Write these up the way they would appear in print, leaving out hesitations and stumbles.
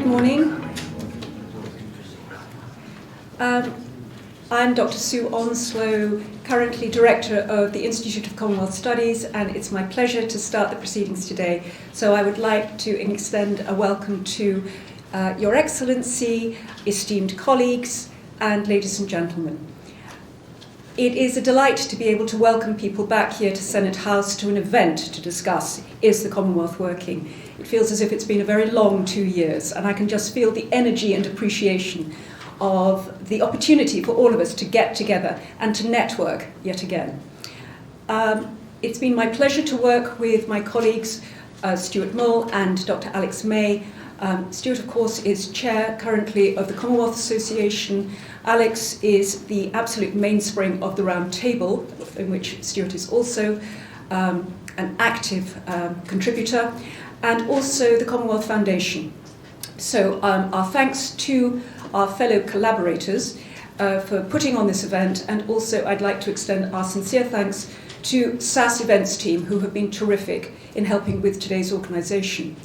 Good morning. I'm Dr. Sue Onslow, currently Director of the Institute of Commonwealth Studies, and it's my pleasure to start the proceedings today. So I would like to extend a welcome to Your Excellency, esteemed colleagues, and ladies and gentlemen. It is a delight to be able to welcome people back here to Senate House to an event to discuss Is the Commonwealth Working? It feels as if it's been a very long 2 years, and I can just feel the energy and appreciation of the opportunity for all of us to get together and to network yet again. It's been my pleasure to work with my colleagues Stuart Mull and Dr. Alex May. Stuart, of course, is chair currently of the Commonwealth Association. Alex is the absolute mainspring of the round table, in which Stuart is also an active contributor, and also the Commonwealth Foundation. So our thanks to our fellow collaborators for putting on this event, and also I'd like to extend our sincere thanks to SAS Events team, who have been terrific in helping with today's organisation.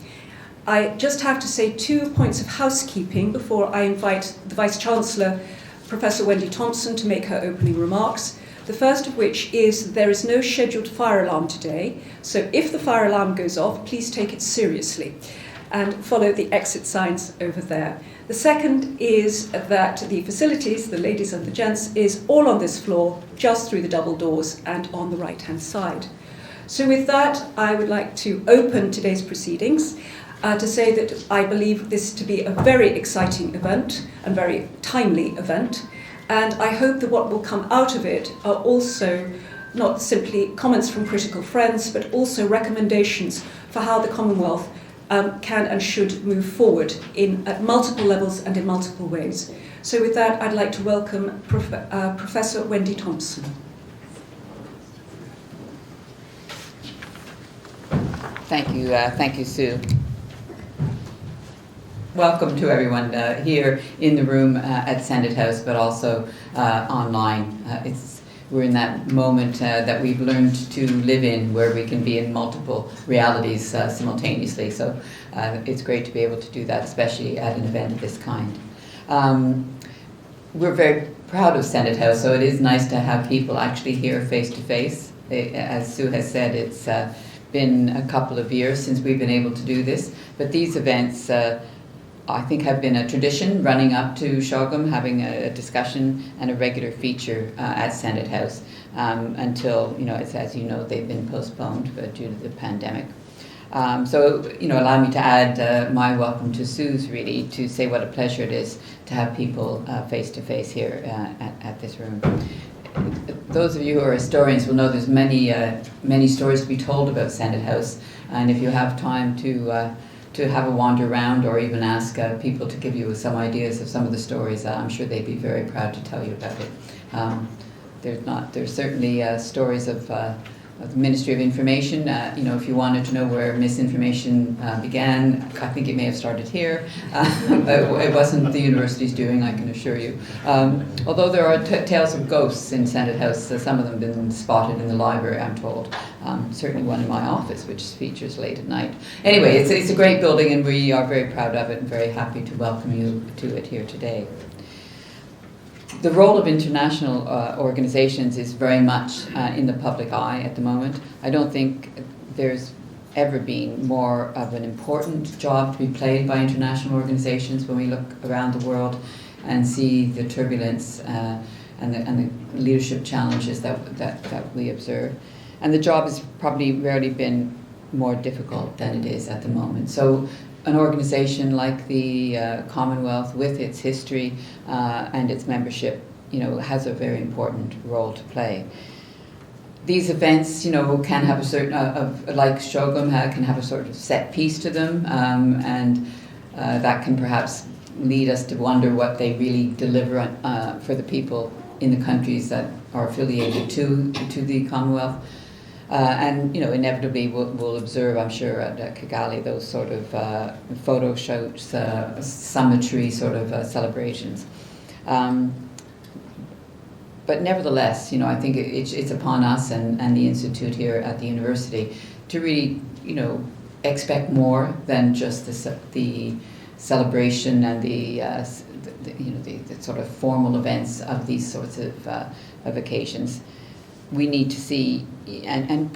I just have to say 2 points of housekeeping before I invite the Vice-Chancellor, Professor Wendy Thompson, to make her opening remarks. The first of which is there is no scheduled fire alarm today, so if the fire alarm goes off, please take it seriously and follow the exit signs over there. The second is that the facilities, the ladies and the gents, is all on this floor, just through the double doors and on the right-hand side. So with that, I would like to open today's proceedings to say that I believe this to be a very exciting event and very timely event. And I hope that what will come out of it are also not simply comments from critical friends, but also recommendations for how the Commonwealth can and should move forward at multiple levels and in multiple ways. So with that, I'd like to welcome Professor Wendy Thompson. Thank you, Sue. Welcome to everyone here in the room at Senate House, but also online. We're in that moment that we've learned to live in, where we can be in multiple realities simultaneously. So it's great to be able to do that, especially at an event of this kind. We're very proud of Senate House, so it is nice to have people actually here face to face. As Sue has said, it's been a couple of years since we've been able to do this, but these events I think have been a tradition running up to CHOGM, having a discussion and a regular feature at Senate House until, as you know, they've been postponed due to the pandemic. So, allow me to add my welcome to Sue's, really, to say what a pleasure it is to have people face to face here at this room. Those of you who are historians will know there's many stories to be told about Senate House, and if you have time to have a wander around or even ask people to give you some ideas of some of the stories, I'm sure they'd be very proud to tell you about it. There's certainly stories of the Ministry of Information. If you wanted to know where misinformation began, I think it may have started here. It wasn't the university's doing, I can assure you. Although there are tales of ghosts in Senate House, some of them have been spotted in the library, I'm told. Certainly one in my office, which features late at night. Anyway, it's a great building, and we are very proud of it and very happy to welcome you to it here today. The role of international organizations is very much in the public eye at the moment. I don't think there's ever been more of an important job to be played by international organizations when we look around the world and see the turbulence and the leadership challenges that we observe. And the job has probably rarely been more difficult than it is at the moment. So an organization like the Commonwealth, with its history and its membership, has a very important role to play. These events, can have a certain, like CHOGM, can have a sort of set piece to them, and that can perhaps lead us to wonder what they really deliver for the people in the countries that are affiliated to the Commonwealth. And inevitably we'll observe, I'm sure, at Kigali, those sort of photo shoots, summitry sort of celebrations. But nevertheless, I think it's upon us and the Institute here at the university to really, expect more than just the celebration and the sort of formal events of these sorts of occasions. We need to see and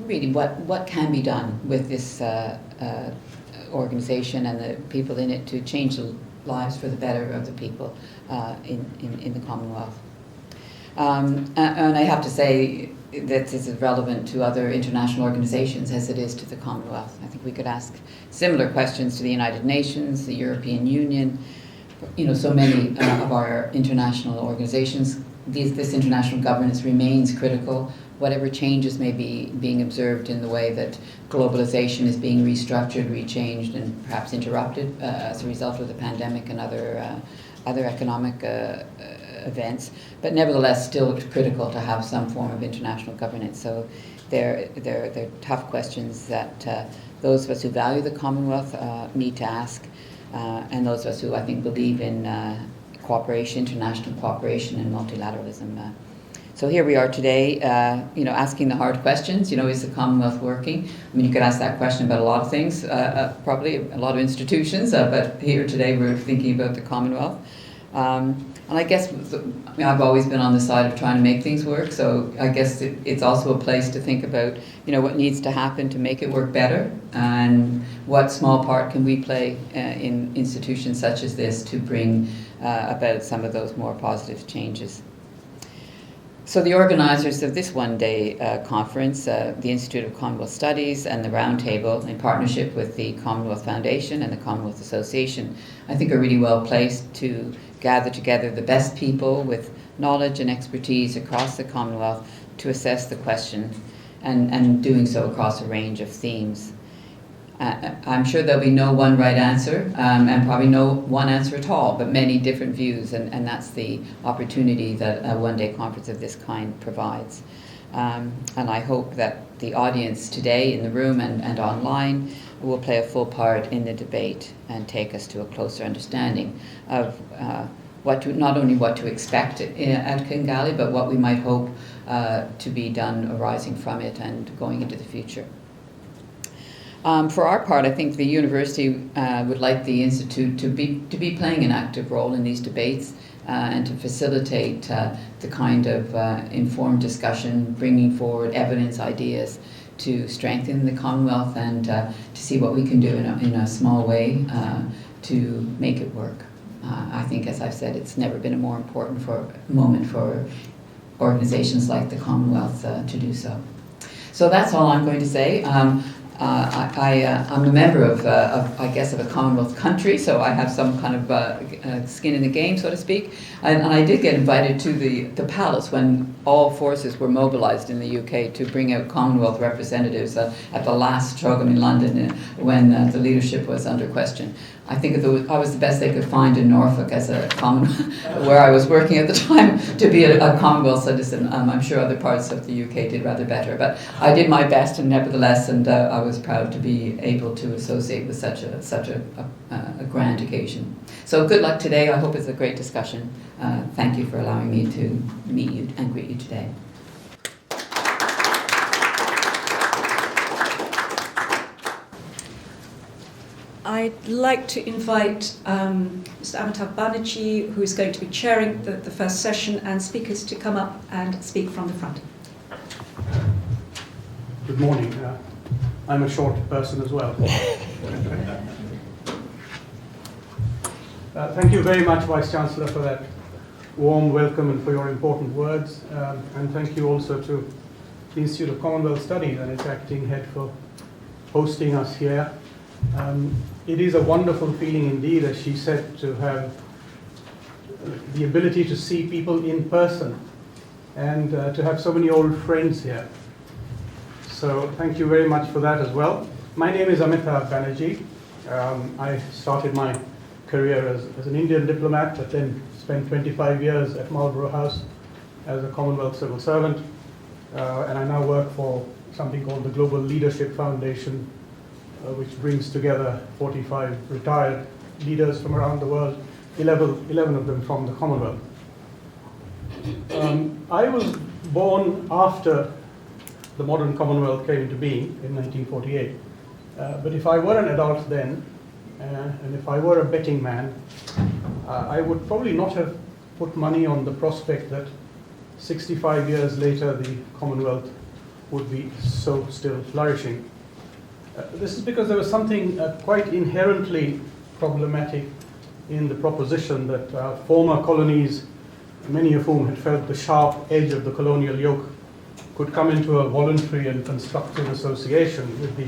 really what can be done with this organization and the people in it to change the lives for the better of the people in the Commonwealth. And I have to say that this is relevant to other international organizations as it is to the Commonwealth. I think we could ask similar questions to the United Nations, the European Union, so many of our international organizations. This international governance remains critical. Whatever changes may be being observed in the way that globalization is being restructured, rechanged, and perhaps interrupted as a result of the pandemic and other economic events, but nevertheless still critical to have some form of international governance. So they're tough questions that those of us who value the Commonwealth need to ask, and those of us who I think believe in cooperation, international cooperation, and multilateralism. So here we are today, asking the hard questions. Is the Commonwealth working? I mean, you could ask that question about a lot of things, probably a lot of institutions, but here today we're thinking about the Commonwealth. And I guess I've always been on the side of trying to make things work, so I guess it's also a place to think about, what needs to happen to make it work better, and what small part can we play in institutions such as this to bring about some of those more positive changes. So the organizers of this one-day conference, the Institute of Commonwealth Studies and the Roundtable, in partnership with the Commonwealth Foundation and the Commonwealth Association, I think are really well placed to gather together the best people with knowledge and expertise across the Commonwealth to assess the question, and doing so across a range of themes. I'm sure there'll be no one right answer, and probably no one answer at all, but many different views, and that's the opportunity that a one-day conference of this kind provides. And I hope that the audience today in the room and online will play a full part in the debate and take us to a closer understanding of not only what to expect at Kingali, but what we might hope to be done arising from it and going into the future. For our part, I think the university would like the Institute to be playing an active role in these debates and to facilitate the kind of informed discussion, bringing forward evidence, ideas to strengthen the Commonwealth and to see what we can do in a small way to make it work. I think, as I've said, it's never been a more important moment for organizations like the Commonwealth to do so. So that's all I'm going to say. I'm a member of a Commonwealth country, so I have some kind of skin in the game, so to speak. And I did get invited to the palace when all forces were mobilised in the UK to bring out Commonwealth representatives at the last CHOGM in London when the leadership was under question. I think I was the best they could find in Norfolk as a where I was working at the time, to be a Commonwealth citizen. I'm sure other parts of the UK did rather better, but I did my best, and nevertheless, and I was proud to be able to associate with such a grand occasion. So good luck today. I hope it's a great discussion. Thank you for allowing me to meet you and greet you today. I'd like to invite Mr. Amitabh Banerjee, who is going to be chairing the first session, and speakers to come up and speak from the front. Good morning. I'm a short person as well. Thank you very much, Vice Chancellor, for that warm welcome and for your important words. And thank you also to the Institute of Commonwealth Studies and its acting head for hosting us here. It is a wonderful feeling indeed, as she said, to have the ability to see people in person and to have so many old friends here. So thank you very much for that as well. My name is Amitabh Banerjee. I started my career as an Indian diplomat, but then spent 25 years at Marlborough House as a Commonwealth civil servant. And I now work for something called the Global Leadership Foundation, which brings together 45 retired leaders from around the world, 11 of them from the Commonwealth. I was born after the modern Commonwealth came into being in 1948. But if I were an adult then, and if I were a betting man, I would probably not have put money on the prospect that 65 years later the Commonwealth would be so still flourishing. This is because there was something quite inherently problematic in the proposition that former colonies, many of whom had felt the sharp edge of the colonial yoke, could come into a voluntary and constructive association with the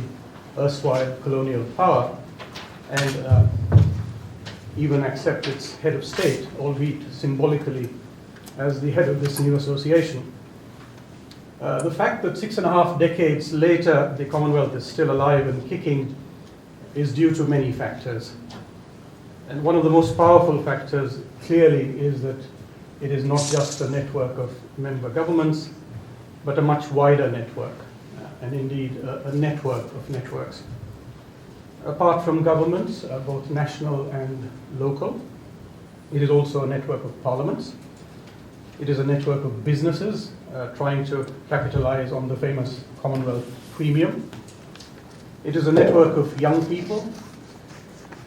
erstwhile colonial power and even accept its head of state, albeit symbolically, as the head of this new association. The fact that 6.5 decades later the Commonwealth is still alive and kicking is due to many factors. And one of the most powerful factors clearly is that it is not just a network of member governments, but a much wider network, and indeed a network of networks. Apart from governments, both national and local, it is also a network of parliaments. It is a network of businesses trying to capitalize on the famous Commonwealth premium. It is a network of young people.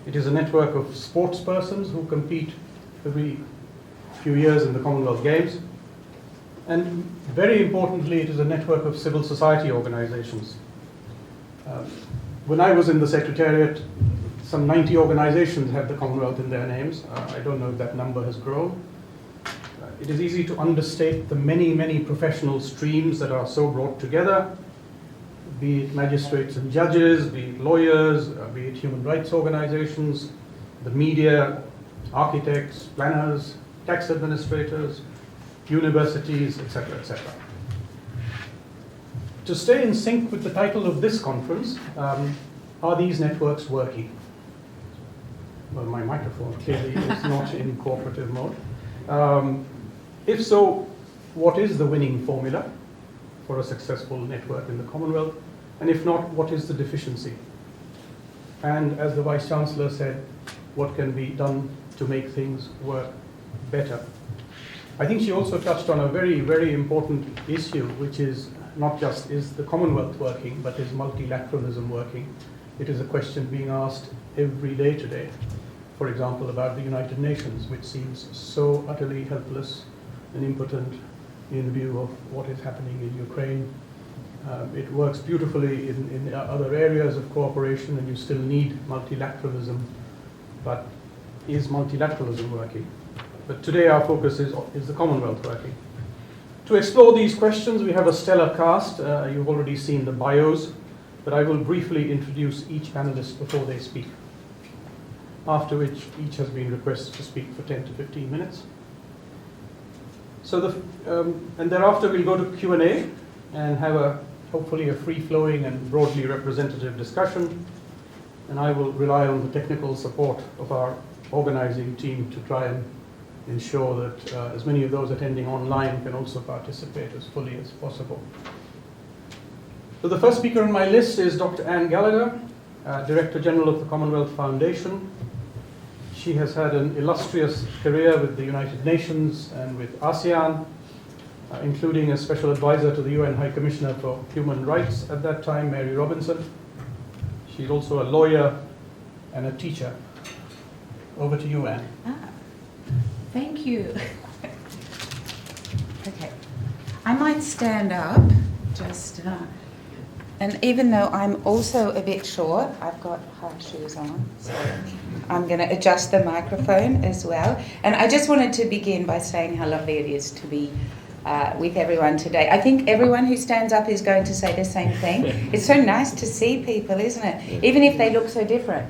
It is a network of sports persons who compete every few years in the Commonwealth Games. And very importantly, it is a network of civil society organizations. When I was in the Secretariat, some 90 organizations had the Commonwealth in their names. I don't know if that number has grown. It is easy to understate the many, many professional streams that are so brought together, be it magistrates and judges, be it lawyers, be it human rights organizations, the media, architects, planners, tax administrators, universities, etc., etc. To stay in sync with the title of this conference, are these networks working? Well, my microphone clearly is not in cooperative mode. If so, what is the winning formula for a successful network in the Commonwealth? And if not, what is the deficiency? And as the Vice-Chancellor said, what can be done to make things work better? I think she also touched on a very, very important issue, which is not just is the Commonwealth working, but is multilateralism working? It is a question being asked every day today. For example, about the United Nations, which seems so utterly helpless and impotent in view of what is happening in Ukraine. It works beautifully in other areas of cooperation, and you still need multilateralism. But is multilateralism working? But today our focus is the Commonwealth working? To explore these questions, we have a stellar cast. You've already seen the bios, but I will briefly introduce each panelist before they speak, after which each has been requested to speak for 10 to 15 minutes. So and thereafter we'll go to Q&A and have hopefully a free-flowing and broadly representative discussion. And I will rely on the technical support of our organizing team to try and ensure that as many of those attending online can also participate as fully as possible. So the first speaker on my list is Dr. Anne Gallagher, Director General of the Commonwealth Foundation. She has had an illustrious career with the United Nations and with ASEAN, including as Special Advisor to the UN High Commissioner for Human Rights at that time, Mary Robinson. She's also a lawyer and a teacher. Over to you, Anne. Thank you. Okay. I might stand up, and even though I'm also a bit short, I've got high shoes on, so I'm going to adjust the microphone as well. And I just wanted to begin by saying how lovely it is to be with everyone today. I think everyone who stands up is going to say the same thing. It's so nice to see people, isn't it? Even if they look so different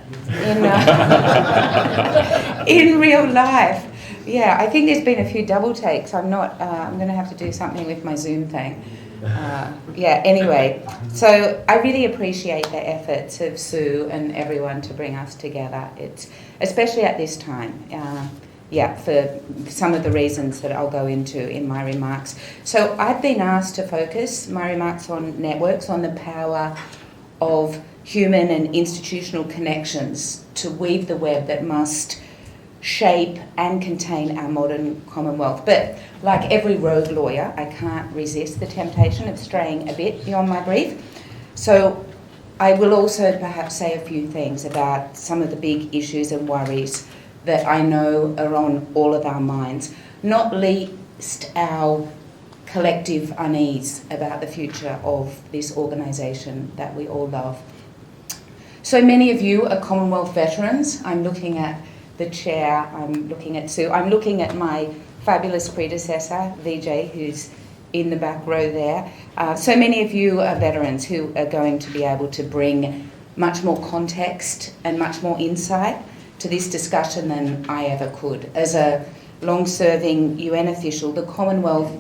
in real life. Yeah, I think there's been a few double takes. I'm going to have to do something with my Zoom thing. Anyway, so I really appreciate the efforts of Sue and everyone to bring us together. It's especially at this time. For some of the reasons that I'll go into in my remarks. So I've been asked to focus my remarks on networks, on the power of human and institutional connections to weave the web that must shape and contain our modern Commonwealth. But like every rogue lawyer, I can't resist the temptation of straying a bit beyond my brief. So I will also perhaps say a few things about some of the big issues and worries that I know are on all of our minds, not least our collective unease about the future of this organisation that we all love. So many of you are Commonwealth veterans. I'm looking at the chair, I'm looking at Sue, I'm looking at my fabulous predecessor, Vijay, who's in the back row there. So many of you are veterans who are going to be able to bring much more context and much more insight to this discussion than I ever could. As a long-serving UN official, the Commonwealth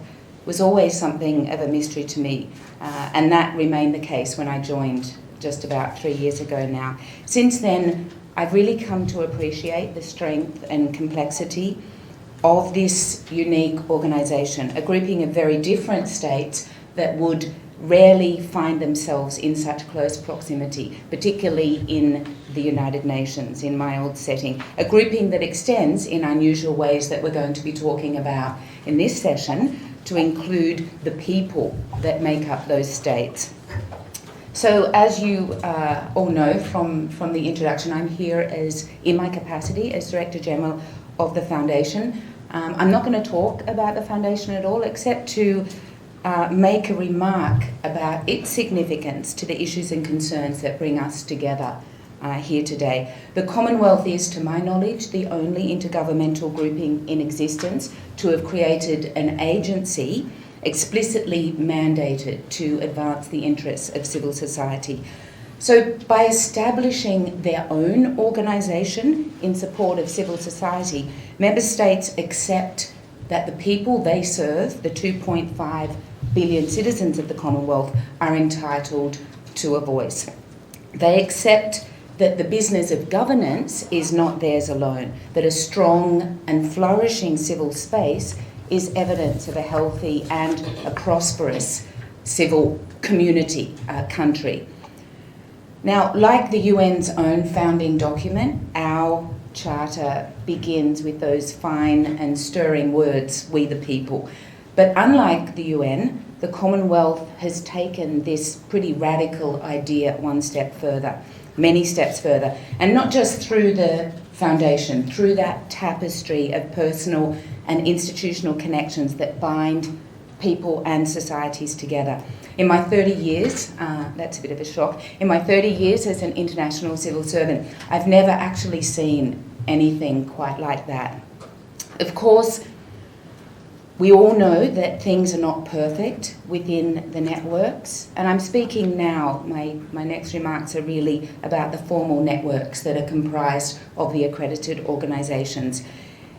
was always something of a mystery to me, and that remained the case when I joined just about 3 years ago now. Since then, I've really come to appreciate the strength and complexity of this unique organisation, a grouping of very different states that would rarely find themselves in such close proximity, particularly in the United Nations, in my old setting. A grouping that extends in unusual ways that we're going to be talking about in this session to include the people that make up those states. So as you all know from the introduction, I'm here in my capacity as Director General of the Foundation. I'm not going to talk about the Foundation at all, except to make a remark about its significance to the issues and concerns that bring us together here today. The Commonwealth is, to my knowledge, the only intergovernmental grouping in existence to have created an agency explicitly mandated to advance the interests of civil society. So by establishing their own organisation in support of civil society, member states accept that the people they serve, the 2.5 billion citizens of the Commonwealth, are entitled to a voice. They accept that the business of governance is not theirs alone, that a strong and flourishing civil space is evidence of a healthy and a prosperous civil community, country. Now, like the UN's own founding document, our charter begins with those fine and stirring words, "we the people." But unlike the UN, the Commonwealth has taken this pretty radical idea one step further, many steps further, and not just through the Foundation, through that tapestry of personal and institutional connections that bind people and societies together. In my 30 years, that's a bit of a shock, in my 30 years as an international civil servant, I've never actually seen anything quite like that. Of course, we all know that things are not perfect within the networks, and I'm speaking now, my next remarks are really about the formal networks that are comprised of the accredited organisations.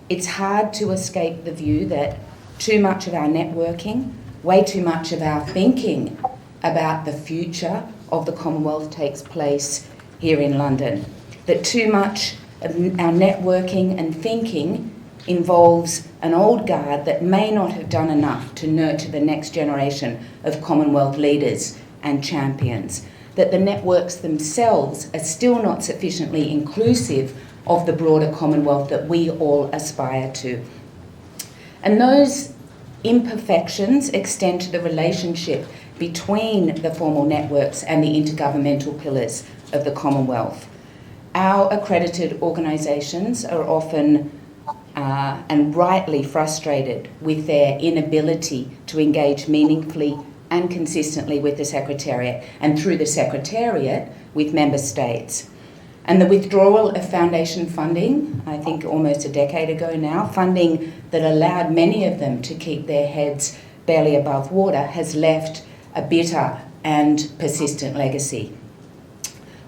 It's hard to escape the view that too much of our networking, way too much of our thinking about the future of the Commonwealth takes place here in London. That too much of our networking and thinking involves an old guard that may not have done enough to nurture the next generation of Commonwealth leaders and champions. That the networks themselves are still not sufficiently inclusive of the broader Commonwealth that we all aspire to. And those imperfections extend to the relationship between the formal networks and the intergovernmental pillars of the Commonwealth. Our accredited organisations are often and rightly frustrated with their inability to engage meaningfully and consistently with the Secretariat, and through the Secretariat with member states. And the withdrawal of foundation funding, I think almost a decade ago now, funding that allowed many of them to keep their heads barely above water, has left a bitter and persistent legacy.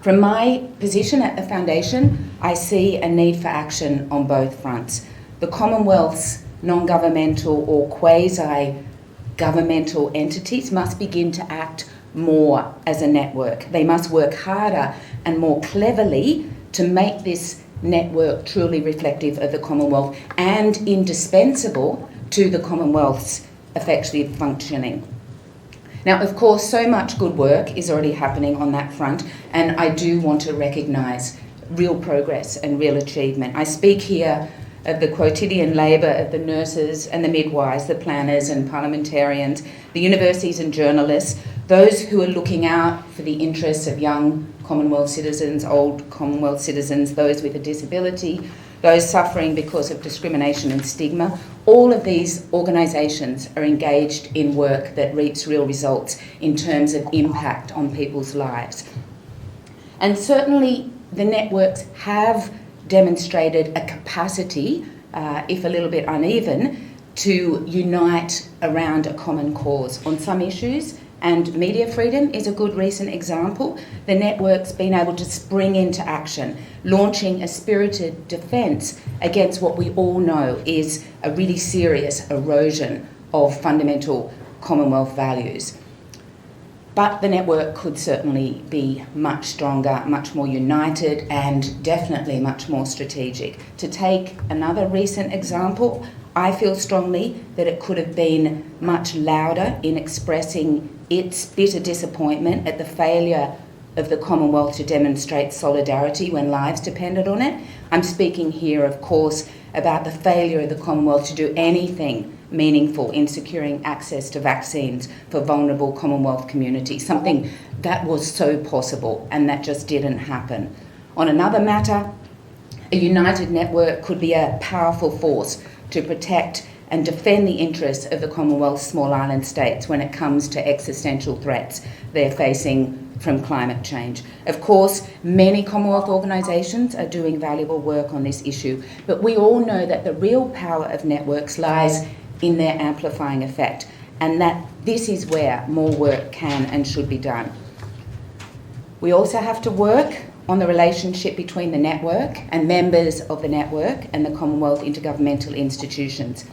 From my position at the Foundation, I see a need for action on both fronts. The Commonwealth's non-governmental or quasi-governmental entities must begin to act more as a network. They must work harder and more cleverly to make this network truly reflective of the Commonwealth and indispensable to the Commonwealth's effective functioning. Now, of course, so much good work is already happening on that front, and I do want to recognise real progress and real achievement. I speak here of the quotidian labour of the nurses and the midwives, the planners and parliamentarians, the universities and journalists, those who are looking out for the interests of young Commonwealth citizens, old Commonwealth citizens, those with a disability, those suffering because of discrimination and stigma. All of these organisations are engaged in work that reaps real results in terms of impact on people's lives. And certainly the networks have demonstrated a capacity, if a little bit uneven, to unite around a common cause on some issues, and media freedom is a good recent example. The network's been able to spring into action, launching a spirited defence against what we all know is a really serious erosion of fundamental Commonwealth values. But the network could certainly be much stronger, much more united, and definitely much more strategic. To take another recent example, I feel strongly that it could have been much louder in expressing its bitter disappointment at the failure of the Commonwealth to demonstrate solidarity when lives depended on it. I'm speaking here, of course, about the failure of the Commonwealth to do anything meaningful in securing access to vaccines for vulnerable Commonwealth communities, something that was so possible, and that just didn't happen. On another matter, a united network could be a powerful force to protect and defend the interests of the Commonwealth's small island states when it comes to existential threats they're facing from climate change. Of course, many Commonwealth organisations are doing valuable work on this issue, but we all know that the real power of networks lies in their amplifying effect, and that this is where more work can and should be done. We also have to work on the relationship between the network and members of the network and the Commonwealth intergovernmental institutions.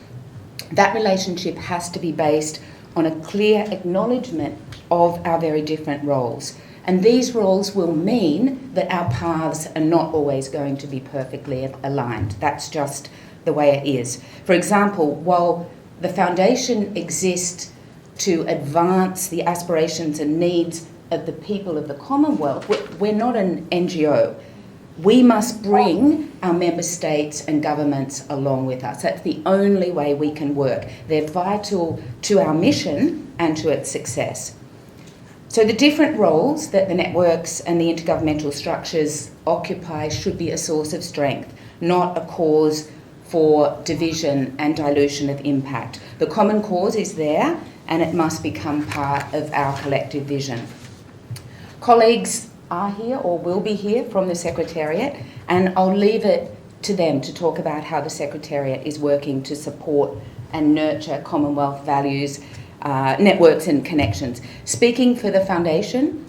That relationship has to be based on a clear acknowledgement of our very different roles. And these roles will mean that our paths are not always going to be perfectly aligned. That's just the way it is. For example, while the Foundation exists to advance the aspirations and needs of the people of the Commonwealth, we're not an NGO. We must bring our member states and governments along with us. That's the only way we can work. They're vital to our mission and to its success. So the different roles that the networks and the intergovernmental structures occupy should be a source of strength, not a cause for division and dilution of impact. The common cause is there, and it must become part of our collective vision. Colleagues are here or will be here from the Secretariat, and I'll leave it to them to talk about how the Secretariat is working to support and nurture Commonwealth values, networks and connections. Speaking for the Foundation,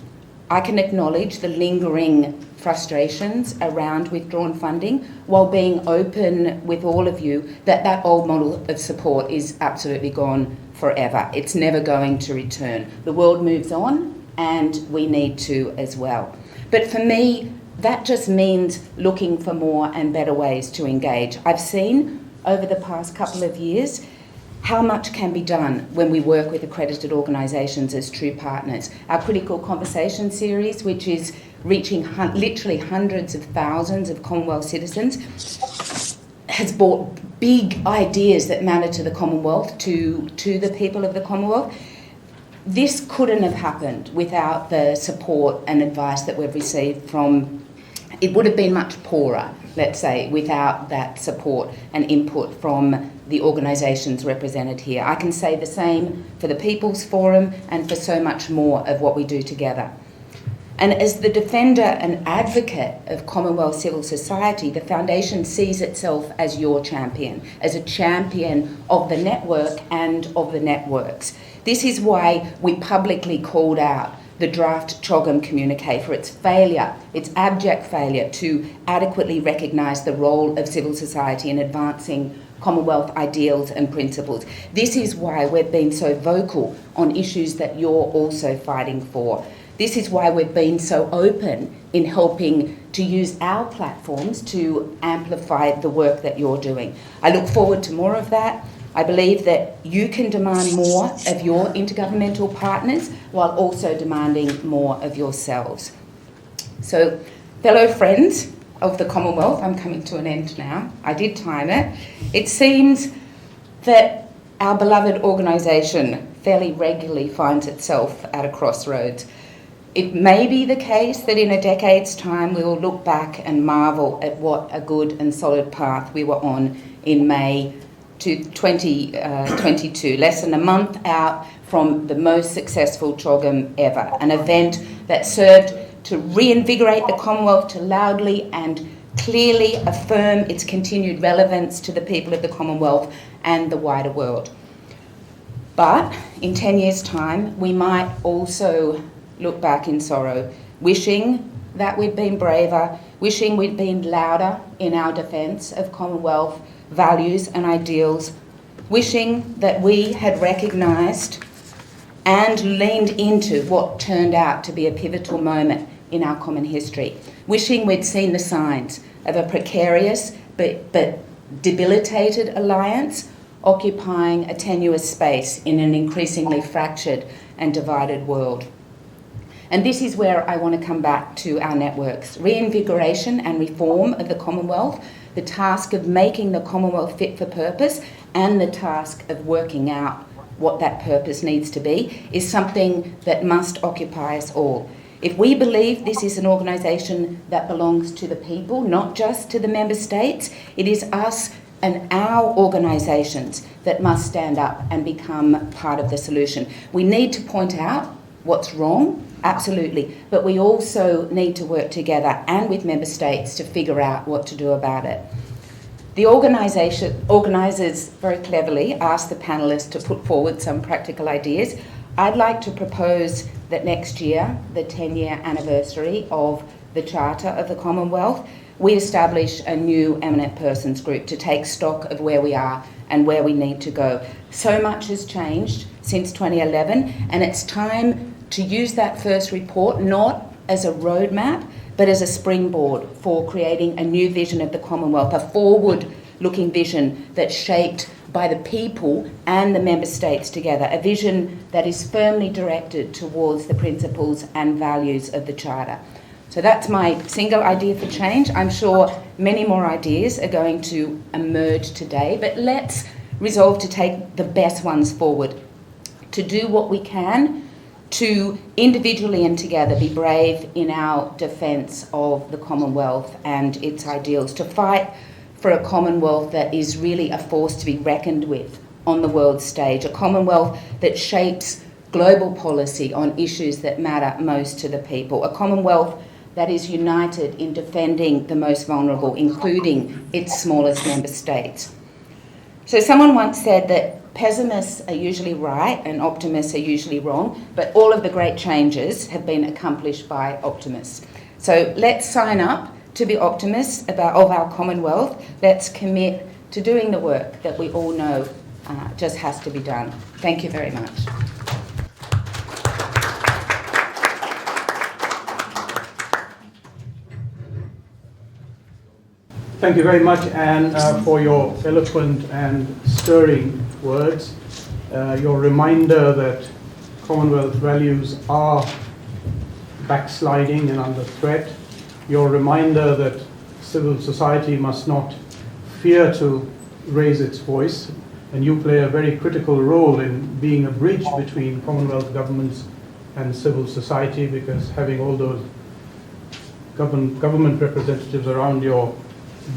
I can acknowledge the lingering frustrations around withdrawn funding, while being open with all of you that old model of support is absolutely gone forever. It's never going to return. The world moves on, and we need to as well. But for me, that just means looking for more and better ways to engage. I've seen over the past couple of years how much can be done when we work with accredited organisations as true partners. Our Critical Conversation series, which is reaching literally hundreds of thousands of Commonwealth citizens, has brought big ideas that matter to the Commonwealth to the people of the Commonwealth. This couldn't have happened without the support and advice that we've received from, it would have been much poorer, let's say, without that support and input from the organisations represented here. I can say the same for the People's Forum and for so much more of what we do together. And as the defender and advocate of Commonwealth civil society, the Foundation sees itself as your champion, as a champion of the network and of the networks. This is why we publicly called out the draft CHOGM communique for its failure, its abject failure to adequately recognise the role of civil society in advancing Commonwealth ideals and principles. This is why we've been so vocal on issues that you're also fighting for. This is why we've been so open in helping to use our platforms to amplify the work that you're doing. I look forward to more of that. I believe that you can demand more of your intergovernmental partners while also demanding more of yourselves. So, fellow friends of the Commonwealth, I'm coming to an end now. I did time it. It seems that our beloved organisation fairly regularly finds itself at a crossroads. It may be the case that in a decade's time we will look back and marvel at what a good and solid path we were on in May 2022, less than a month out from the most successful CHOGM ever, an event that served to reinvigorate the Commonwealth, to loudly and clearly affirm its continued relevance to the people of the Commonwealth and the wider world. But in 10 years' time, we might also look back in sorrow, wishing that we'd been braver, wishing we'd been louder in our defence of Commonwealth values and ideals, wishing that we had recognised and leaned into what turned out to be a pivotal moment in our common history, wishing we'd seen the signs of a precarious but debilitated alliance occupying a tenuous space in an increasingly fractured and divided world. And this is where I want to come back to our networks. Reinvigoration and reform of the Commonwealth, the task of making the Commonwealth fit for purpose, and the task of working out what that purpose needs to be, is something that must occupy us all. If we believe this is an organisation that belongs to the people, not just to the member states, it is us and our organisations that must stand up and become part of the solution. We need to point out what's wrong, absolutely, but we also need to work together and with member states to figure out what to do about it. The organisers very cleverly asked the panellists to put forward some practical ideas. I'd like to propose that next year, the 10-year anniversary of the Charter of the Commonwealth, we establish a new eminent persons group to take stock of where we are and where we need to go. So much has changed since 2011, and it's time to use that first report not as a roadmap, but as a springboard for creating a new vision of the Commonwealth, a forward-looking vision that's shaped by the people and the member states together, a vision that is firmly directed towards the principles and values of the Charter. So that's my single idea for change. I'm sure many more ideas are going to emerge today, but let's resolve to take the best ones forward, to do what we can to individually and together be brave in our defence of the Commonwealth and its ideals, to fight for a Commonwealth that is really a force to be reckoned with on the world stage, a Commonwealth that shapes global policy on issues that matter most to the people, a Commonwealth that is united in defending the most vulnerable, including its smallest member states. So someone once said that pessimists are usually right and optimists are usually wrong, but all of the great changes have been accomplished by optimists. So let's sign up to be optimists of our Commonwealth. Let's commit to doing the work that we all know just has to be done. Thank you very much. Thank you very much, Anne, for your eloquent and stirring words. Your reminder that Commonwealth values are backsliding and under threat. Your reminder that civil society must not fear to raise its voice, and you play a very critical role in being a bridge between Commonwealth governments and civil society, because having all those government representatives around your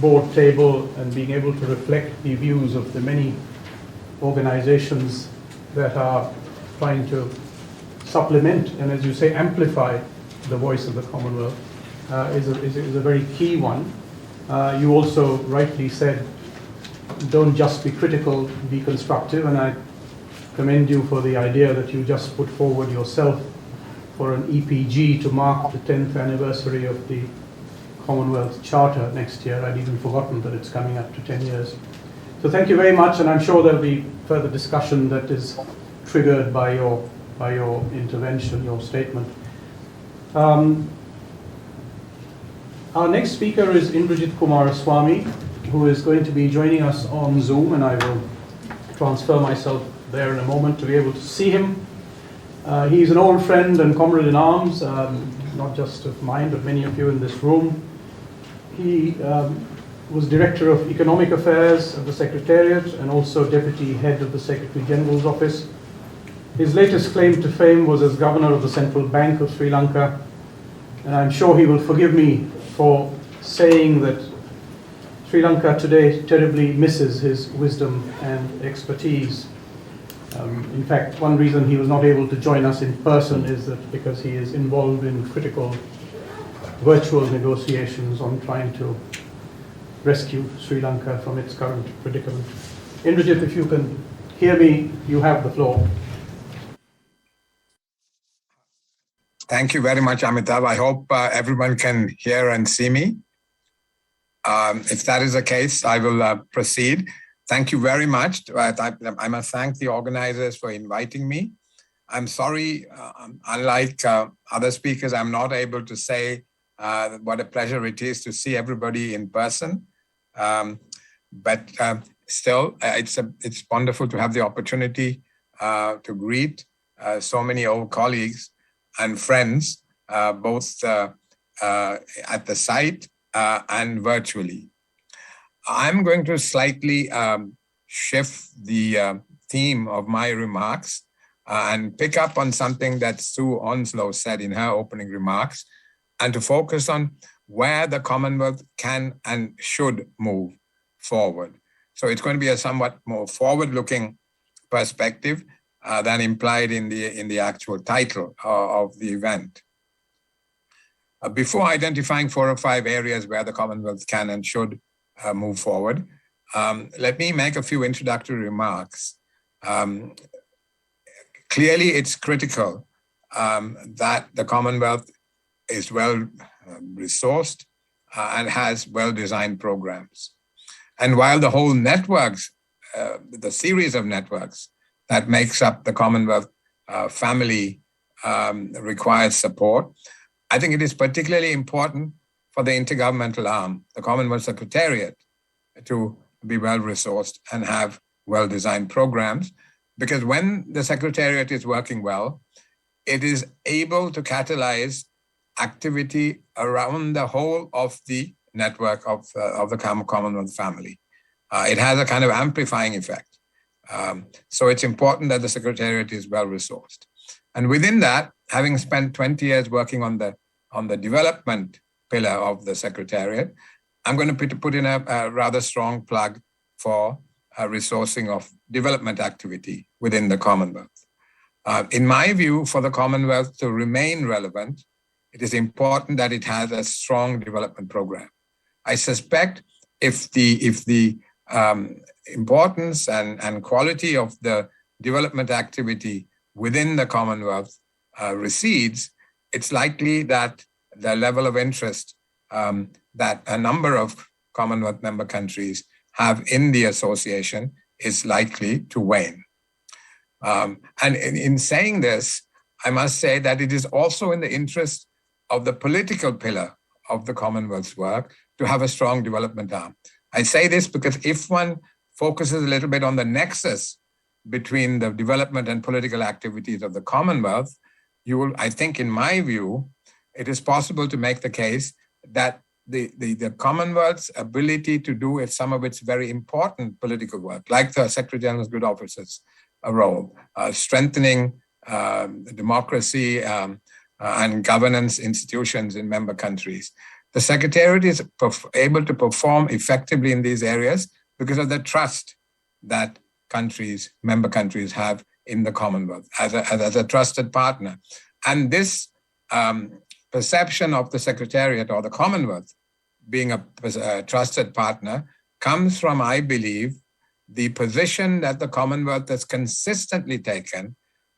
board table and being able to reflect the views of the many organizations that are trying to supplement and, as you say, amplify the voice of the Commonwealth is a very key one. You also rightly said, don't just be critical, be constructive, and I commend you for the idea that you just put forward yourself for an EPG to mark the 10th anniversary of the Commonwealth Charter next year. I'd even forgotten that it's coming up to 10 years. So thank you very much, and I'm sure there'll be further discussion that is triggered by your intervention, your statement. Our next speaker is Indrajit Kumar Swami, who is going to be joining us on Zoom, and I will transfer myself there in a moment to be able to see him. He's an old friend and comrade in arms, not just of mine, but many of you in this room. He was Director of Economic Affairs of the Secretariat and also Deputy Head of the Secretary General's Office. His latest claim to fame was as governor of the Central Bank of Sri Lanka, and I'm sure he will forgive me for saying that Sri Lanka today terribly misses his wisdom and expertise. In fact, one reason he was not able to join us in person is that because he is involved in critical virtual negotiations on trying to rescue Sri Lanka from its current predicament. Indrajit, if you can hear me, you have the floor. Thank you very much, Amitabh. I hope everyone can hear and see me. If that is the case, I will proceed. Thank you very much. I must thank the organizers for inviting me. I'm sorry, unlike other speakers, I'm not able to say what a pleasure it is to see everybody in person. But still, it's wonderful to have the opportunity to greet so many old colleagues and friends, both at the site and virtually. I'm going to slightly shift the theme of my remarks and pick up on something that Sue Onslow said in her opening remarks, and to focus on where the Commonwealth can and should move forward. So it's going to be a somewhat more forward-looking perspective than implied in the actual title of the event. Before identifying 4 or 5 areas where the Commonwealth can and should move forward, let me make a few introductory remarks. Clearly, it's critical that the Commonwealth is well resourced and has well-designed programs. And while the whole networks, the series of networks that makes up the Commonwealth family requires support, I think it is particularly important for the intergovernmental arm, the Commonwealth Secretariat, to be well-resourced and have well-designed programs, because when the Secretariat is working well, it is able to catalyze activity around the whole of the network of the Commonwealth family. It has a kind of amplifying effect. So it's important that the Secretariat is well-resourced. And within that, having spent 20 years working on the development pillar of the Secretariat, I'm going to put in a rather strong plug for resourcing of development activity within the Commonwealth. In my view, for the Commonwealth to remain relevant, it is important that it has a strong development program. I suspect if the importance and quality of the development activity within the Commonwealth recedes, it's likely that the level of interest that a number of Commonwealth member countries have in the association is likely to wane. And in saying this, I must say that it is also in the interest of the political pillar of the Commonwealth's work to have a strong development arm. I say this because if one focuses a little bit on the nexus between the development and political activities of the Commonwealth, you will, I think, in my view, it is possible to make the case that the Commonwealth's ability to do some of its very important political work, like the Secretary General's Good Office's role, strengthening democracy and governance institutions in member countries. The Secretariat is able to perform effectively in these areas because of the trust that member countries have in the Commonwealth as a trusted partner. And this perception of the Secretariat or the Commonwealth being a trusted partner comes from, I believe, the position that the Commonwealth has consistently taken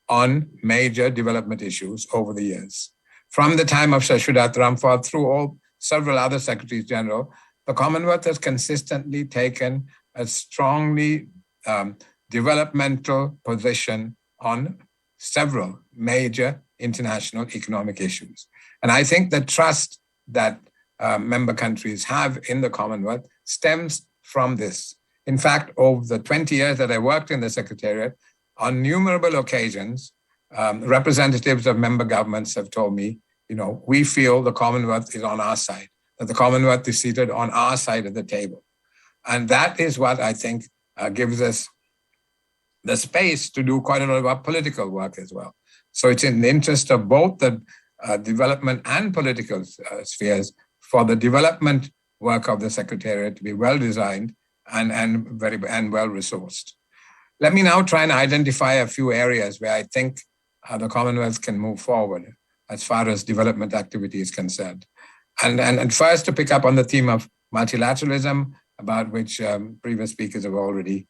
on major development issues over the years. From the time of Sir Shudat Ramphal through several other Secretaries General, the Commonwealth has consistently taken a strongly developmental position on several major international economic issues. And I think the trust that member countries have in the Commonwealth stems from this. In fact, over the 20 years that I worked in the Secretariat, on innumerable occasions, representatives of member governments have told me, we feel the Commonwealth is on our side, that the Commonwealth is seated on our side of the table. And that is what I think gives us the space to do quite a lot of our political work as well. So it's in the interest of both the development and political spheres for the development work of the Secretariat to be well designed and well resourced. Let me now try and identify a few areas where I think the Commonwealth can move forward as far as development activity is concerned. And first, to pick up on the theme of multilateralism, about which previous speakers have already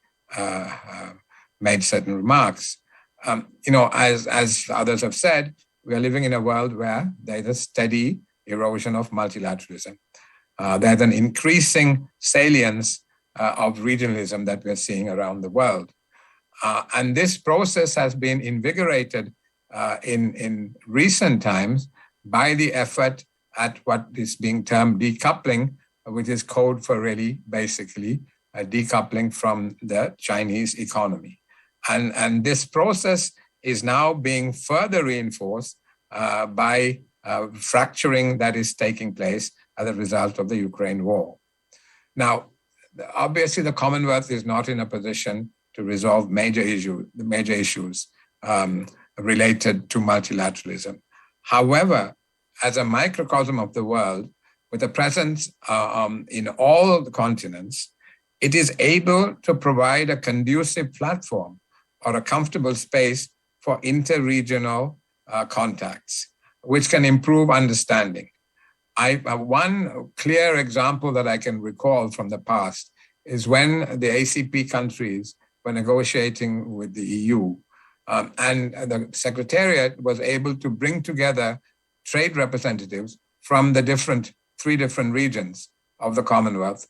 made certain remarks. As others have said, we are living in a world where there is a steady erosion of multilateralism. There's an increasing salience of regionalism that we're seeing around the world. And this process has been invigorated in recent times by the effort at what is being termed decoupling, which is code for really basically decoupling from the Chinese economy. And this process is now being further reinforced by fracturing that is taking place as a result of the Ukraine war. Now, obviously, the Commonwealth is not in a position to resolve major issues related to multilateralism. However, as a microcosm of the world, with a presence in all the continents, it is able to provide a conducive platform or a comfortable space for interregional contacts, which can improve understanding. One clear example that I can recall from the past is when the ACP countries were negotiating with the EU, and the Secretariat was able to bring together trade representatives from the three different regions of the Commonwealth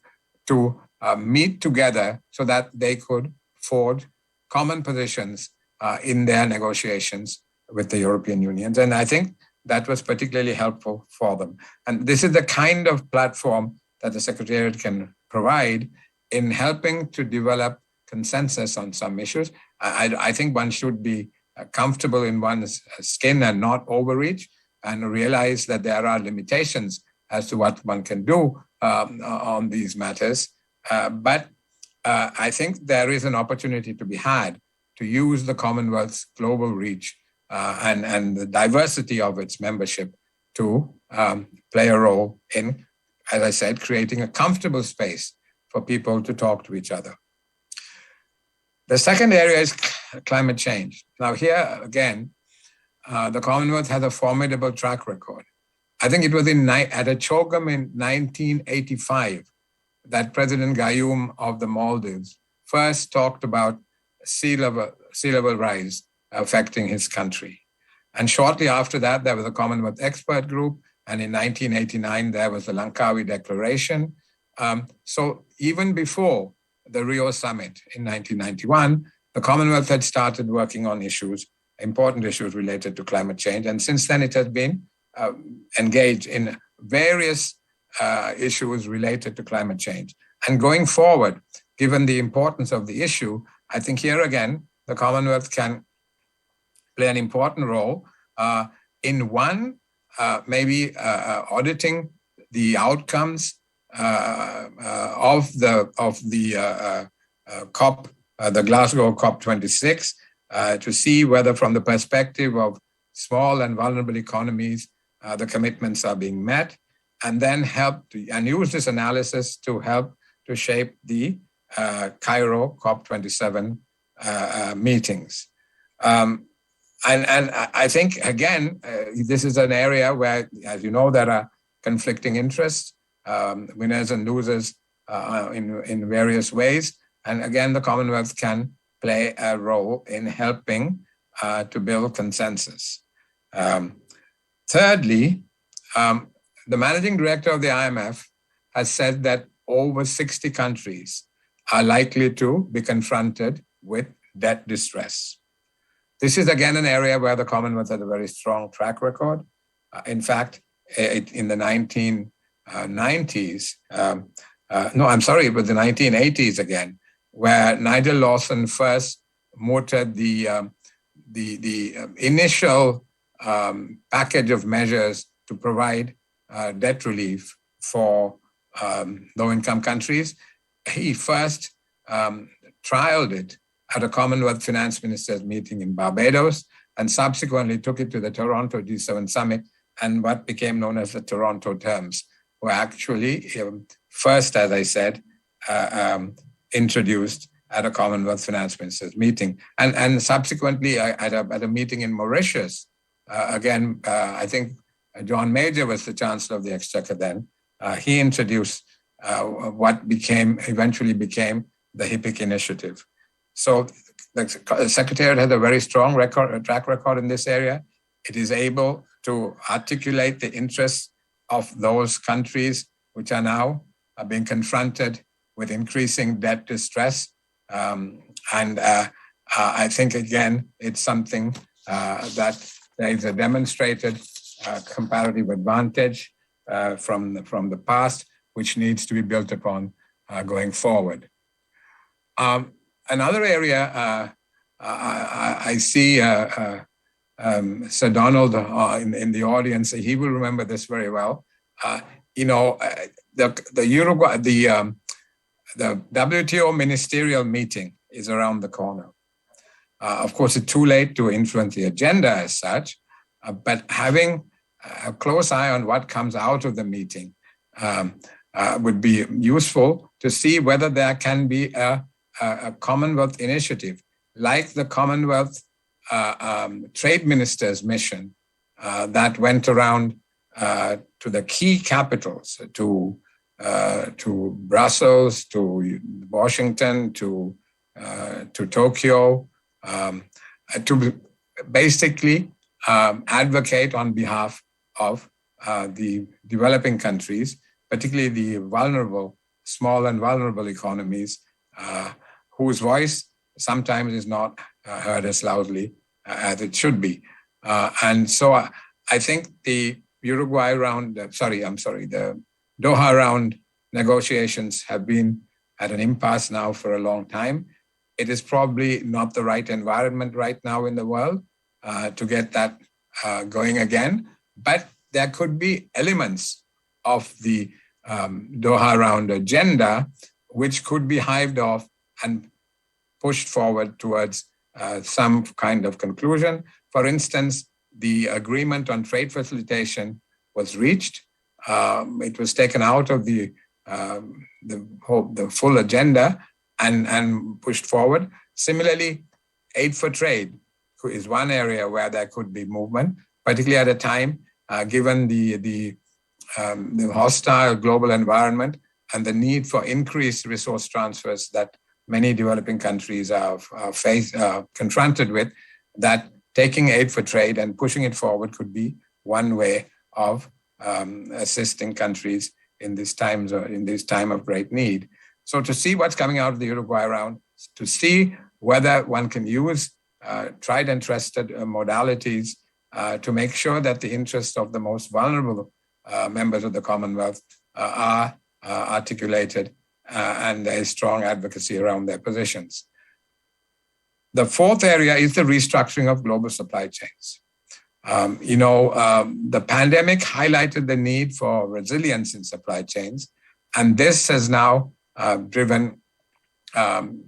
to meet together so that they could forge common positions in their negotiations with the European Union. And I think that was particularly helpful for them. And this is the kind of platform that the Secretariat can provide in helping to develop consensus on some issues. I think one should be comfortable in one's skin and not overreach, and realize that there are limitations as to what one can do on these matters. But I think there is an opportunity to be had to use the Commonwealth's global reach and the diversity of its membership to play a role in, as I said, creating a comfortable space for people to talk to each other. The second area is climate change. Now here, again, the Commonwealth has a formidable track record. I think it was at a CHOGM in 1985 that President Gayoom of the Maldives first talked about sea level rise affecting his country. And shortly after that, there was a Commonwealth expert group. And in 1989, there was the Langkawi Declaration. So even before the Rio Summit in 1991, the Commonwealth had started working on important issues related to climate change. And since then, it has been engaged in various issues related to climate change. And going forward, given the importance of the issue, I think here again, the Commonwealth can play an important role in maybe auditing the outcomes of the COP, the Glasgow COP26, to see whether from the perspective of small and vulnerable economies, the commitments are being met, and then use this analysis to help to shape the Cairo COP27 meetings. And I think, again, this is an area where, as you know, there are conflicting interests, winners and losers in various ways. And again, the Commonwealth can play a role in helping to build consensus. Thirdly, the managing director of the IMF has said that over 60 countries are likely to be confronted with debt distress. This is again an area where the Commonwealth has a very strong track record. In fact, in the 1990s, it was the 1980s again, where Nigel Lawson first mooted the initial package of measures to provide debt relief for low-income countries. He first trialed it at a Commonwealth Finance Ministers meeting in Barbados, and subsequently took it to the Toronto G7 Summit and what became known as the Toronto Terms, were actually first, as I said, introduced at a Commonwealth Finance Ministers meeting. And subsequently at a meeting in Mauritius, I think John Major was the Chancellor of the Exchequer then. He introduced what eventually became the HIPC initiative. So the Secretariat has a very strong track record in this area. It is able to articulate the interests of those countries which are now being confronted with increasing debt distress. I think, again, it's something that there is a demonstrated comparative advantage from the past, which needs to be built upon going forward. Another area I see Sir Donald in the audience. He will remember this very well. The WTO ministerial meeting is around the corner. Of course, it's too late to influence the agenda as such, but having a close eye on what comes out of the meeting would be useful to see whether there can be a Commonwealth initiative, like the Commonwealth Trade Ministers mission that went around to the key capitals, to Brussels, to Washington, to Tokyo, to basically advocate on behalf of the developing countries, particularly the vulnerable, small and vulnerable economies, whose voice sometimes is not heard as loudly as it should be. And so I think the Doha round negotiations have been at an impasse now for a long time. It is probably not the right environment right now in the world to get that going again, but there could be elements of the Doha round agenda which could be hived off and pushed forward towards some kind of conclusion. For instance, the agreement on trade facilitation was reached. It was taken out of the full agenda and pushed forward. Similarly, aid for trade is one area where there could be movement, particularly at a time given the hostile global environment and the need for increased resource transfers that many developing countries are confronted with, that taking aid for trade and pushing it forward could be one way of assisting countries in this time of great need. So to see what's coming out of the Uruguay round, to see whether one can use tried and trusted modalities to make sure that the interests of the most vulnerable members of the Commonwealth are articulated and there is strong advocacy around their positions. The fourth area is the restructuring of global supply chains. The pandemic highlighted the need for resilience in supply chains, and this has now driven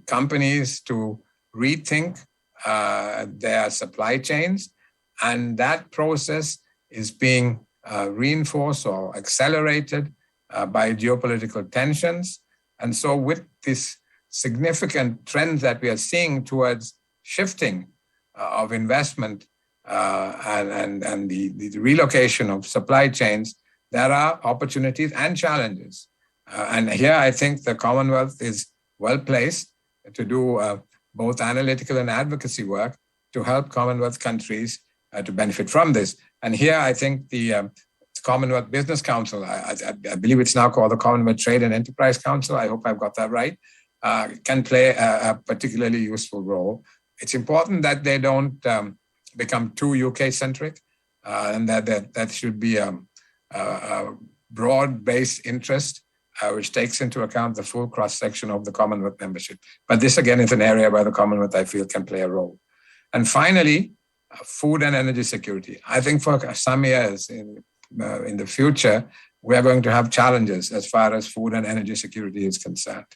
companies to rethink their supply chains, and that process is being reinforced or accelerated by geopolitical tensions. And so with this significant trend that we are seeing towards shifting of investment and the relocation of supply chains, there are opportunities and challenges. And here I think the Commonwealth is well placed to do both analytical and advocacy work to help Commonwealth countries to benefit from this. And here I think the Commonwealth Business Council, I believe it's now called the Commonwealth Trade and Enterprise Council, I hope I've got that right, can play a particularly useful role. It's important that they don't become too UK-centric, and that should be a broad-based interest which takes into account the full cross-section of the Commonwealth membership. But this, again, is an area where the Commonwealth, I feel, can play a role. And finally, food and energy security. I think for some years in the future, we are going to have challenges as far as food and energy security is concerned.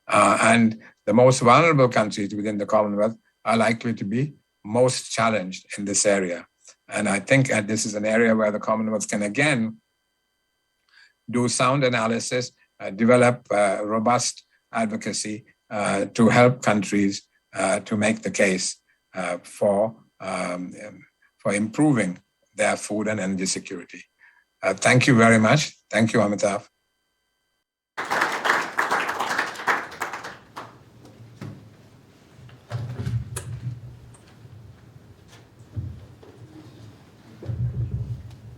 And the most vulnerable countries within the Commonwealth are likely to be most challenged in this area. And I think this is an area where the Commonwealth can again do sound analysis, develop robust advocacy to help countries to make the case for improving their food and energy security. Thank you very much. Thank you, Amitabh.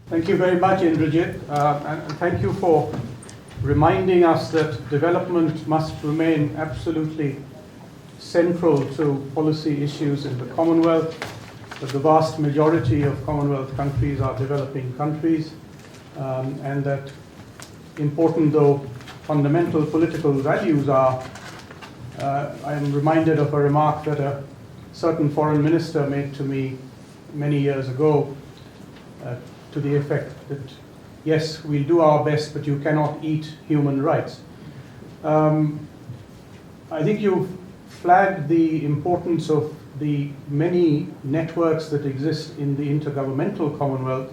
Thank you very much, Indrajit, and thank you for reminding us that development must remain absolutely central to policy issues in the Commonwealth, that the vast majority of Commonwealth countries are developing countries, and that important though fundamental political values are, I am reminded of a remark that a certain foreign minister made to me many years ago, to the effect that, yes, we'll do our best, but you cannot eat human rights. I think you've flagged the importance of the many networks that exist in the Intergovernmental Commonwealth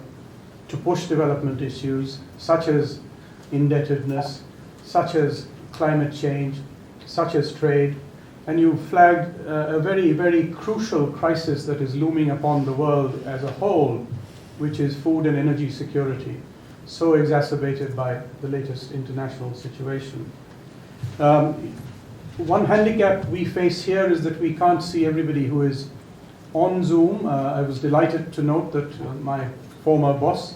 to push development issues such as indebtedness, such as climate change, such as trade, and you flagged a very, very crucial crisis that is looming upon the world as a whole, which is food and energy security, so exacerbated by the latest international situation. One handicap we face here is that we can't see everybody who is on Zoom. I was delighted to note that my former boss,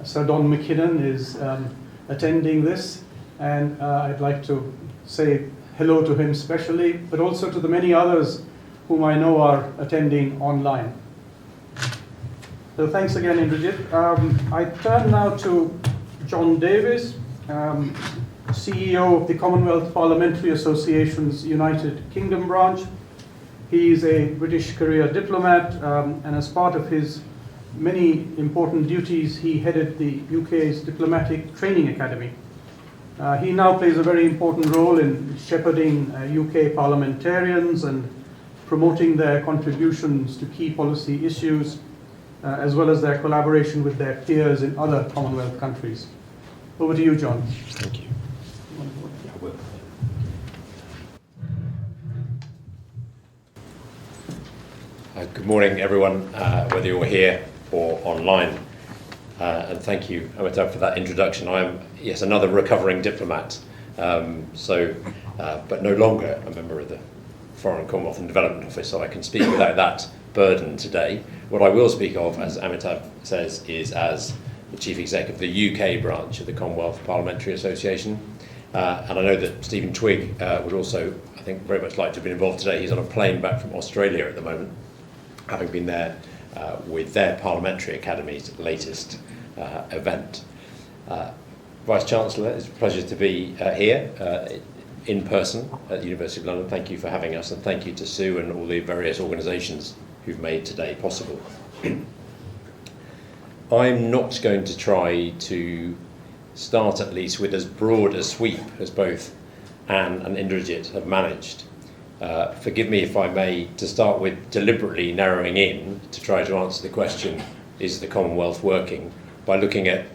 Sir Don McKinnon, is attending this, and I'd like to say hello to him specially, but also to the many others whom I know are attending online. So thanks again, Indrajit. I turn now to John Davis, CEO of the Commonwealth Parliamentary Association's United Kingdom branch. He is a British career diplomat, and as part of his many important duties, he headed the UK's Diplomatic Training Academy. He now plays a very important role in shepherding UK parliamentarians and promoting their contributions to key policy issues, as well as their collaboration with their peers in other Commonwealth countries. Over to you, John. Thank you. Good morning, everyone, whether you're here or online. And thank you, Amitabh, for that introduction. I am, yes, another recovering diplomat, but no longer a member of the Foreign, Commonwealth and Development Office, so I can speak without that burden today. What I will speak of, as Amitabh says, is as the Chief Exec of the UK branch of the Commonwealth Parliamentary Association. And I know that Stephen Twigg would also, I think, very much like to have been involved today. He's on a plane back from Australia at the moment, having been there with their Parliamentary Academy's latest event. Vice-Chancellor, it's a pleasure to be here in person at the University of London. Thank you for having us, and thank you to Sue and all the various organisations who've made today possible. I'm not going to try to start at least with as broad a sweep as both Anne and Indrajit have managed. Forgive me if I may, to start with deliberately narrowing in to try to answer the question, is the Commonwealth working, by looking at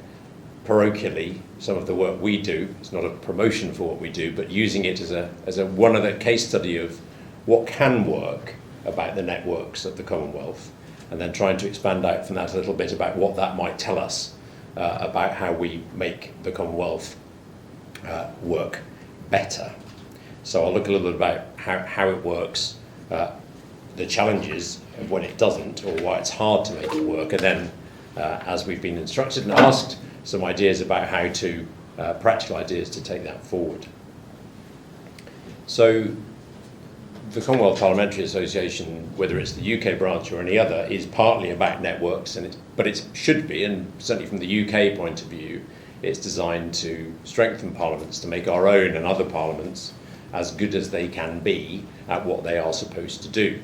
parochially some of the work we do. It's not a promotion for what we do, but using it as a one other case study of what can work about the networks of the Commonwealth, and then trying to expand out from that a little bit about what that might tell us about how we make the Commonwealth work better. So I'll look a little bit about how it works, the challenges of when it doesn't, or why it's hard to make it work, and then, as we've been instructed and asked, some ideas about how to, practical ideas to take that forward. So the Commonwealth Parliamentary Association, whether it's the UK branch or any other, is partly about networks, but it should be, and certainly from the UK point of view, it's designed to strengthen parliaments, to make our own and other parliaments as good as they can be at what they are supposed to do.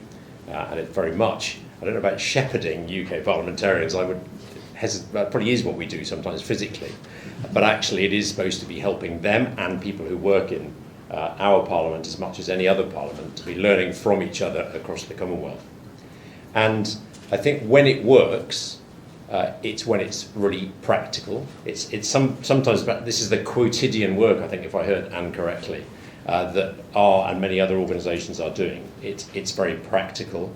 And it very much, I don't know about shepherding UK parliamentarians, that probably is what we do sometimes physically, but actually it is supposed to be helping them and people who work in our Parliament as much as any other Parliament to be learning from each other across the Commonwealth. And I think when it works, it's when it's really practical. It's sometimes about, this is the quotidian work, I think, if I heard Anne correctly, that our and many other organisations are doing. It's very practical,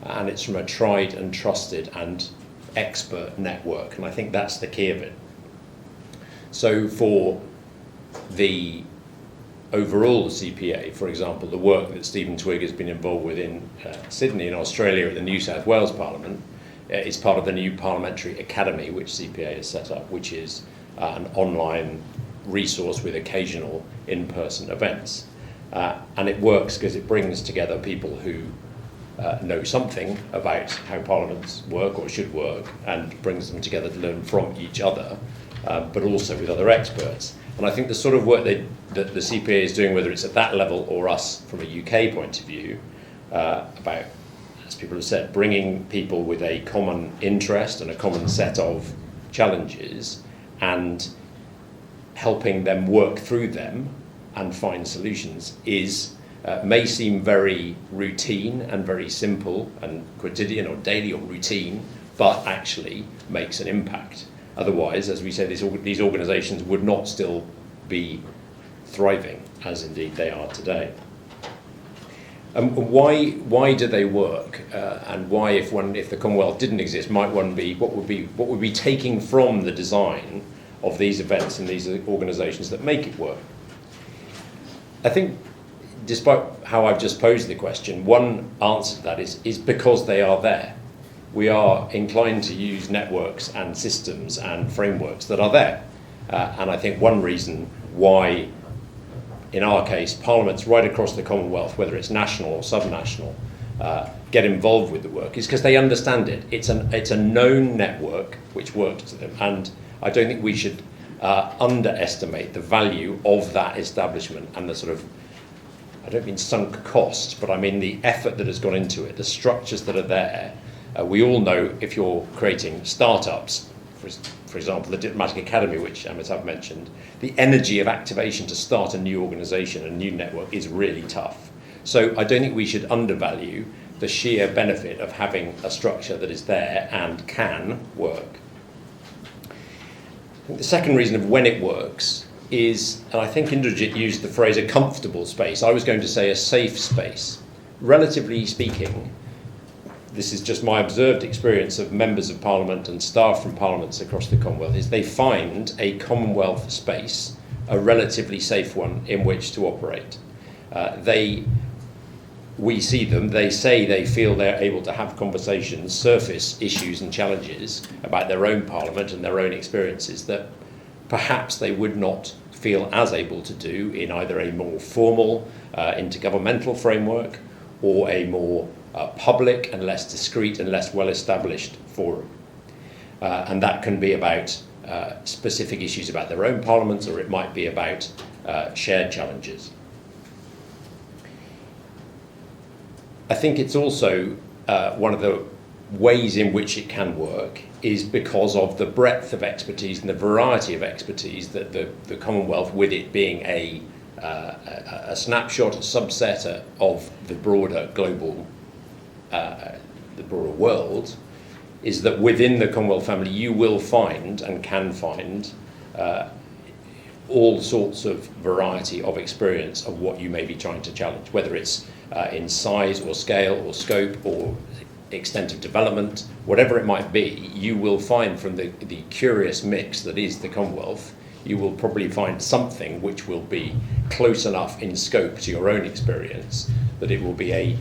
and it's from a tried and trusted and expert network, and I think that's the key of it. So for the overall CPA, for example, the work that Stephen Twigg has been involved with in Sydney in Australia at the New South Wales Parliament is part of the new Parliamentary Academy which CPA has set up, which is an online resource with occasional in-person events. And it works because it brings together people who know something about how parliaments work or should work, and brings them together to learn from each other, but also with other experts. And I think the sort of work that the CPA is doing, whether it's at that level or us from a UK point of view, about, as people have said, bringing people with a common interest and a common set of challenges and helping them work through them and find solutions is may seem very routine and very simple and quotidian or daily or routine, but actually makes an impact. Otherwise, as we say, these organisations would not still be thriving, as indeed they are today. Why do they work? And why, if the Commonwealth didn't exist, might one be what would be taking from the design of these events and these organisations that make it work? I think, despite how I've just posed the question, one answer to that is because they are there. We are inclined to use networks and systems and frameworks that are there. And I think one reason why, in our case, parliaments right across the Commonwealth, whether it's national or subnational, get involved with the work is because they understand it. It's a known network which works to them. And I don't think we should underestimate the value of that establishment and the sort of, I don't mean sunk cost, but I mean the effort that has gone into it, the structures that are there. We all know if you're creating startups, for example, the Diplomatic Academy, which Amitabh mentioned, the energy of activation to start a new organisation, a new network, is really tough. So I don't think we should undervalue the sheer benefit of having a structure that is there and can work. I think the second reason of when it works is, and I think Indrajit used the phrase a comfortable space, I was going to say a safe space. Relatively speaking, this is just my observed experience of members of Parliament and staff from parliaments across the Commonwealth, is they find a Commonwealth space, a relatively safe one in which to operate. We see them, they say they feel they're able to have conversations, surface issues and challenges about their own Parliament and their own experiences that perhaps they would not feel as able to do in either a more formal intergovernmental framework or a more public and less discreet and less well-established forum. And that can be about specific issues about their own parliaments, or it might be about shared challenges. I think it's also one of the ways in which it can work is because of the breadth of expertise and the variety of expertise that the Commonwealth, with it being a snapshot, a subset of the broader global the broader world, is that within the Commonwealth family you will find and can find all sorts of variety of experience of what you may be trying to challenge, whether it's in size or scale or scope or extent of development, whatever it might be. You will find from the curious mix that is the Commonwealth, you will probably find something which will be close enough in scope to your own experience that it will be a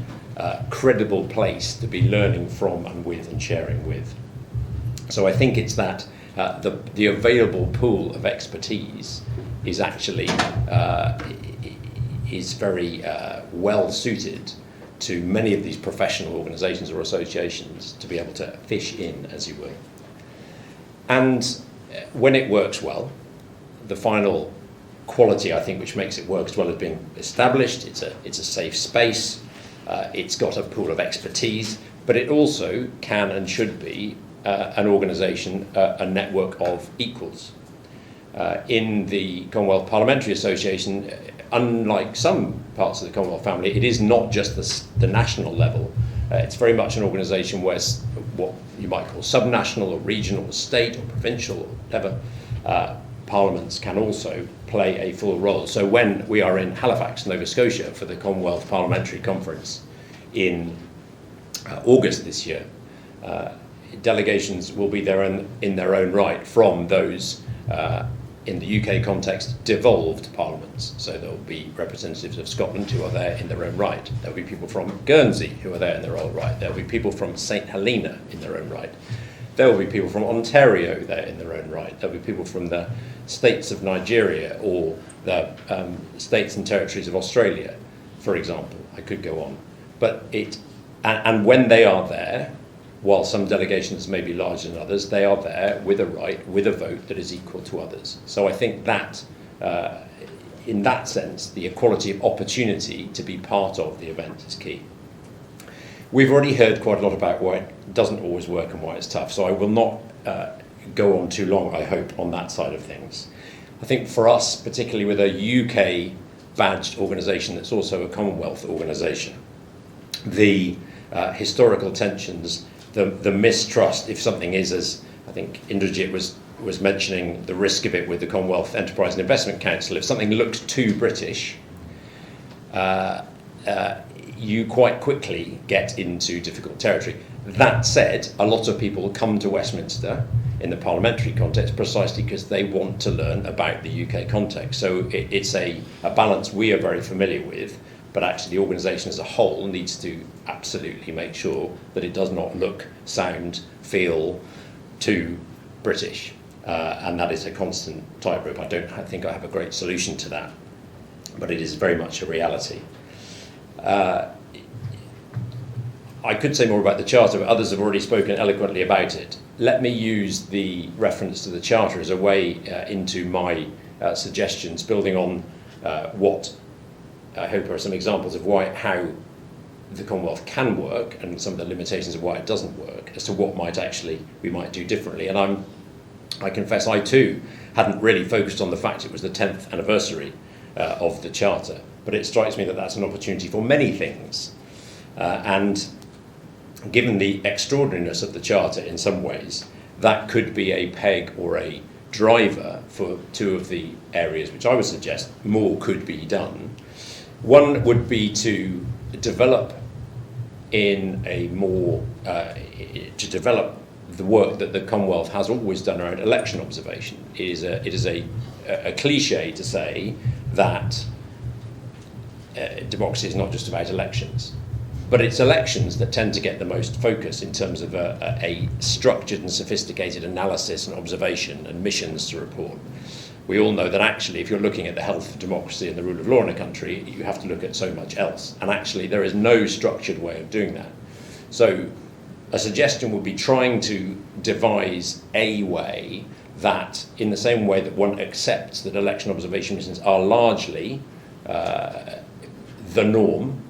credible place to be learning from and with and sharing with. So I think it's that the available pool of expertise is actually is very well suited to many of these professional organisations or associations to be able to fish in, as you will. And when it works well, the final quality I think which makes it work as well as being established, it's a safe space. It's got a pool of expertise, but it also can and should be an organisation, a network of equals. In the Commonwealth Parliamentary Association, unlike some parts of the Commonwealth family, it is not just the national level. It's very much an organisation where what you might call subnational or regional or state or provincial or whatever parliaments can also play a full role. So when we are in Halifax, Nova Scotia for the Commonwealth Parliamentary Conference in August this year, delegations will be there in their own right from those in the UK context, devolved parliaments. So there will be representatives of Scotland who are there in their own right. There will be people from Guernsey who are there in their own right. There will be people from St Helena in their own right. There will be people from Ontario there in their own right. There will be people from the states of Nigeria or the states and territories of Australia, for example. I could go on. But and when they are there, while some delegations may be larger than others, they are there with a right, with a vote that is equal to others. So I think that, in that sense, the equality of opportunity to be part of the event is key. We've already heard quite a lot about why it doesn't always work and why it's tough, so I will not go on too long, I hope, on that side of things. I think for us, particularly with a UK badged organisation that's also a Commonwealth organisation, the historical tensions, the mistrust, if something is, as I think Indrajit was mentioning, the risk of it with the Commonwealth Enterprise and Investment Council, if something looked too British, you quite quickly get into difficult territory. That said, a lot of people come to Westminster in the parliamentary context precisely because they want to learn about the UK context. So it's a balance we are very familiar with, but actually the organisation as a whole needs to absolutely make sure that it does not look, sound, feel too British. And that is a constant tightrope. I don't think I have a great solution to that, but it is very much a reality. I could say more about the Charter, but others have already spoken eloquently about it. Let me use the reference to the Charter as a way into my suggestions, building on what I hope are some examples of how the Commonwealth can work and some of the limitations of why it doesn't work, as to what we might do differently. And I confess I too hadn't really focused on the fact it was the 10th anniversary of the Charter, but it strikes me that that's an opportunity for many things. And given the extraordinariness of the Charter in some ways, that could be a peg or a driver for two of the areas which I would suggest more could be done. One would be to develop to develop the work that the Commonwealth has always done around election observation. It is a cliche to say that democracy is not just about elections, but it's elections that tend to get the most focus in terms of a structured and sophisticated analysis and observation and missions to report. We all know that actually if you're looking at the health of democracy and the rule of law in a country, you have to look at so much else. And actually there is no structured way of doing that. So a suggestion would be trying to devise a way that, in the same way that one accepts that election observation missions are largely the norm,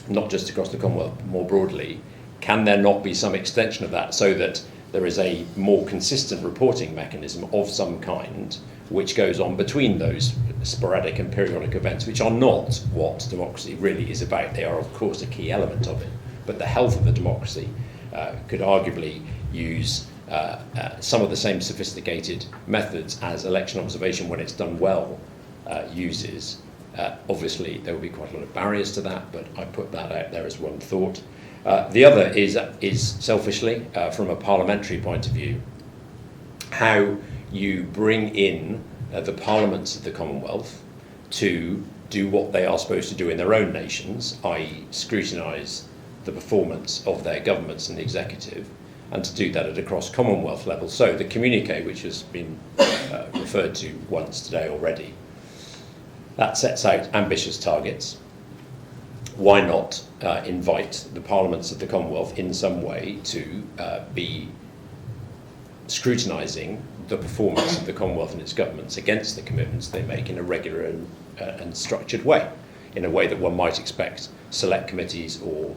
not just across the Commonwealth, more broadly, can there not be some extension of that so that there is a more consistent reporting mechanism of some kind which goes on between those sporadic and periodic events, which are not what democracy really is about. They are, of course, a key element of it. But the health of the democracy could arguably use some of the same sophisticated methods as election observation, when it's done well, uses. Obviously, there will be quite a lot of barriers to that, but I put that out there as one thought. The other is selfishly, from a parliamentary point of view, how you bring in the parliaments of the Commonwealth to do what they are supposed to do in their own nations, i.e. scrutinise the performance of their governments and the executive, and to do that at a cross-Commonwealth level. So the communique, which has been referred to once today already, that sets out ambitious targets. Why not invite the parliaments of the Commonwealth in some way to be scrutinising the performance of the Commonwealth and its governments against the commitments they make in a regular and structured way, in a way that one might expect select committees or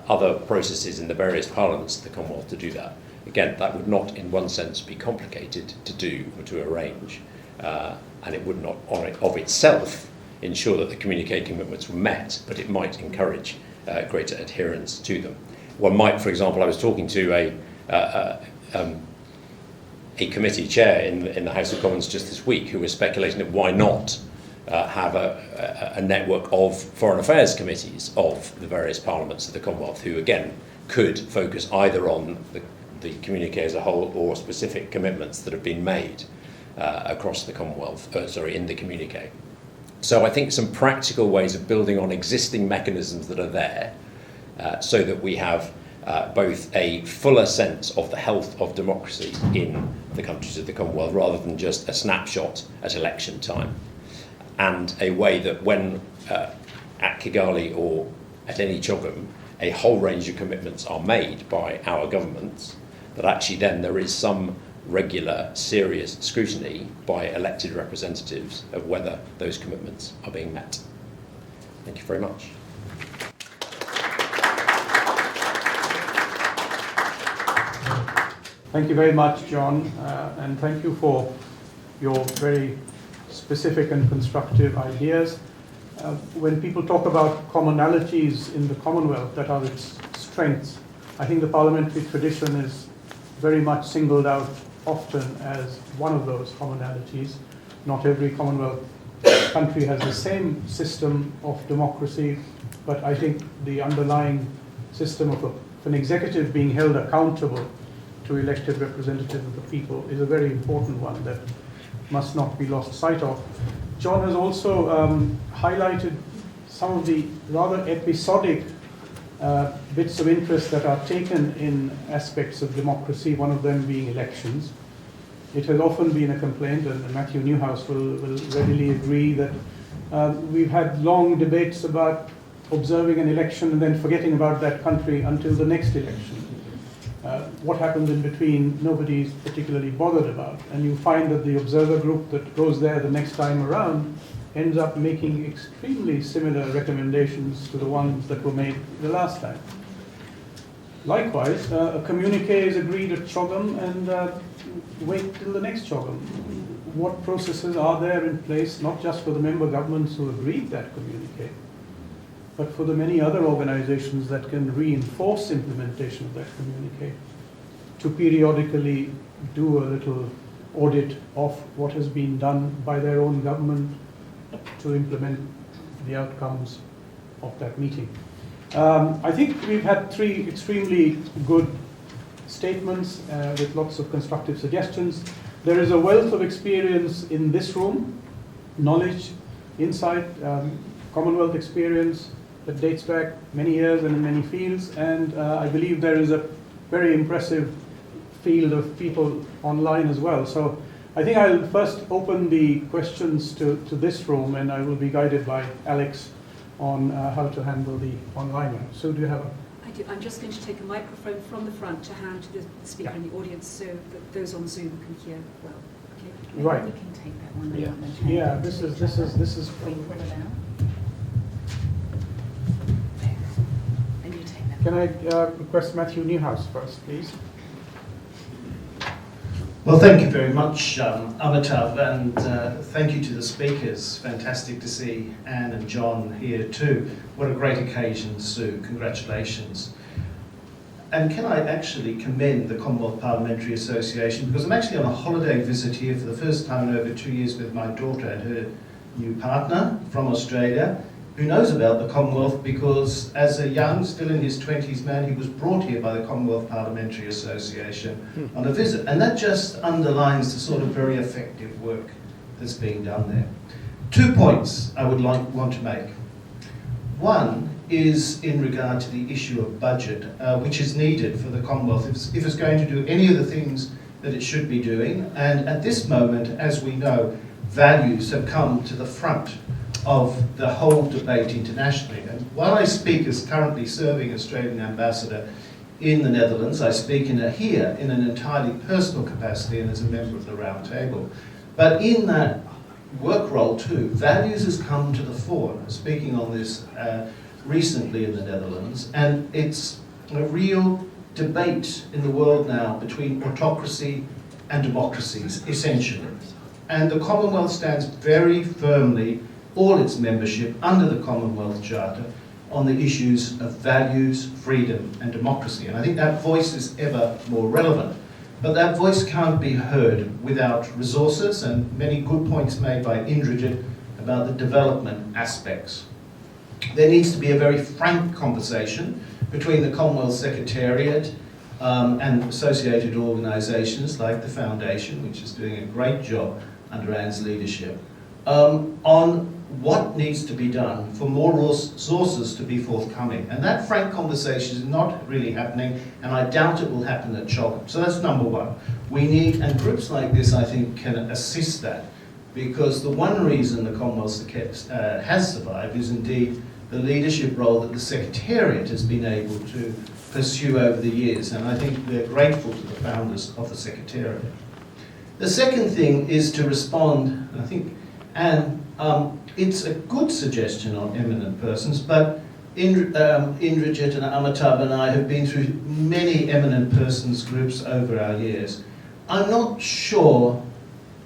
other processes in the various parliaments of the Commonwealth to do that. Again, that would not in one sense be complicated to do or to arrange, and it would not of itself ensure that the communique commitments were met, but it might encourage greater adherence to them. One might, for example, I was talking to a committee chair in the House of Commons just this week who was speculating that why not have a network of foreign affairs committees of the various parliaments of the Commonwealth, who again could focus either on the communique as a whole or specific commitments that have been made across the Commonwealth, in the communique. So I think some practical ways of building on existing mechanisms that are there, so that we have both a fuller sense of the health of democracy in the countries of the Commonwealth rather than just a snapshot at election time, and a way that when at Kigali or at any CHOGM a whole range of commitments are made by our governments, that actually then there is some regular, serious scrutiny by elected representatives of whether those commitments are being met. Thank you very much. Thank you very much, John, and thank you for your very specific and constructive ideas. When people talk about commonalities in the Commonwealth that are its strengths, I think the parliamentary tradition is very much singled out often as one of those commonalities. Not every Commonwealth country has the same system of democracy, but I think the underlying system of an executive being held accountable to elected representatives of the people is a very important one that must not be lost sight of. John has also highlighted some of the rather episodic bits of interest that are taken in aspects of democracy, one of them being elections. It has often been a complaint, and Matthew Newhouse will readily agree, that we've had long debates about observing an election and then forgetting about that country until the next election. What happens in between, nobody's particularly bothered about. And you find that the observer group that goes there the next time around ends up making extremely similar recommendations to the ones that were made the last time. Likewise, a communique is agreed at CHOGM and wait till the next CHOGM. What processes are there in place, not just for the member governments who agreed that communique, but for the many other organizations that can reinforce implementation of that communique, to periodically do a little audit of what has been done by their own government to implement the outcomes of that meeting. I think we've had 3 extremely good statements with lots of constructive suggestions. There is a wealth of experience in this room, knowledge, insight, Commonwealth experience that dates back many years and in many fields, and I believe there is a very impressive field of people online as well. So I think I'll first open the questions to this room, and I will be guided by Alex on how to handle the online one. So do you have a... I do. I'm just going to take a microphone from the front to hand to the speaker in the audience so that those on Zoom can hear well. Okay. Maybe Right. we can take that one. Yeah. Yeah, this is. We put it out. And you take that. Can I request Matthew Newhouse first, please? Well, thank you very much, Amitabh, and thank you to the speakers. Fantastic to see Anne and John here too. What a great occasion, Sue. Congratulations. And can I actually commend the Commonwealth Parliamentary Association, because I'm actually on a holiday visit here for the first time in over 2 years with my daughter and her new partner from Australia, who knows about the Commonwealth because as a young, still in his 20s man, he was brought here by the Commonwealth Parliamentary Association on a visit. And that just underlines the sort of very effective work that's being done there. 2 points I would want to make. One is in regard to the issue of budget, which is needed for the Commonwealth if it's going to do any of the things that it should be doing. And at this moment, as we know, values have come to the front of the whole debate internationally. And while I speak as currently serving Australian ambassador in the Netherlands, I speak here in an entirely personal capacity and as a member of the Round Table. But in that work role too, values has come to the fore. I'm speaking on this recently in the Netherlands, and it's a real debate in the world now between autocracy and democracies, essentially. And the Commonwealth stands very firmly all its membership under the Commonwealth Charter on the issues of values, freedom and democracy. And I think that voice is ever more relevant. But that voice can't be heard without resources, and many good points made by Indrajit about the development aspects. There needs to be a very frank conversation between the Commonwealth Secretariat and associated organisations like the Foundation, which is doing a great job under Anne's leadership, on what needs to be done for more resources to be forthcoming. And that frank conversation is not really happening, and I doubt it will happen at CHOGM. So that's number one. We need, and groups like this I think can assist that, because the one reason the Commonwealth has survived is indeed the leadership role that the Secretariat has been able to pursue over the years, and I think we're grateful to the founders of the Secretariat. The second thing is to respond, and I think, Anne, it's a good suggestion on eminent persons, but Indrajit and Amitabh and I have been through many eminent persons groups over our years. I'm not sure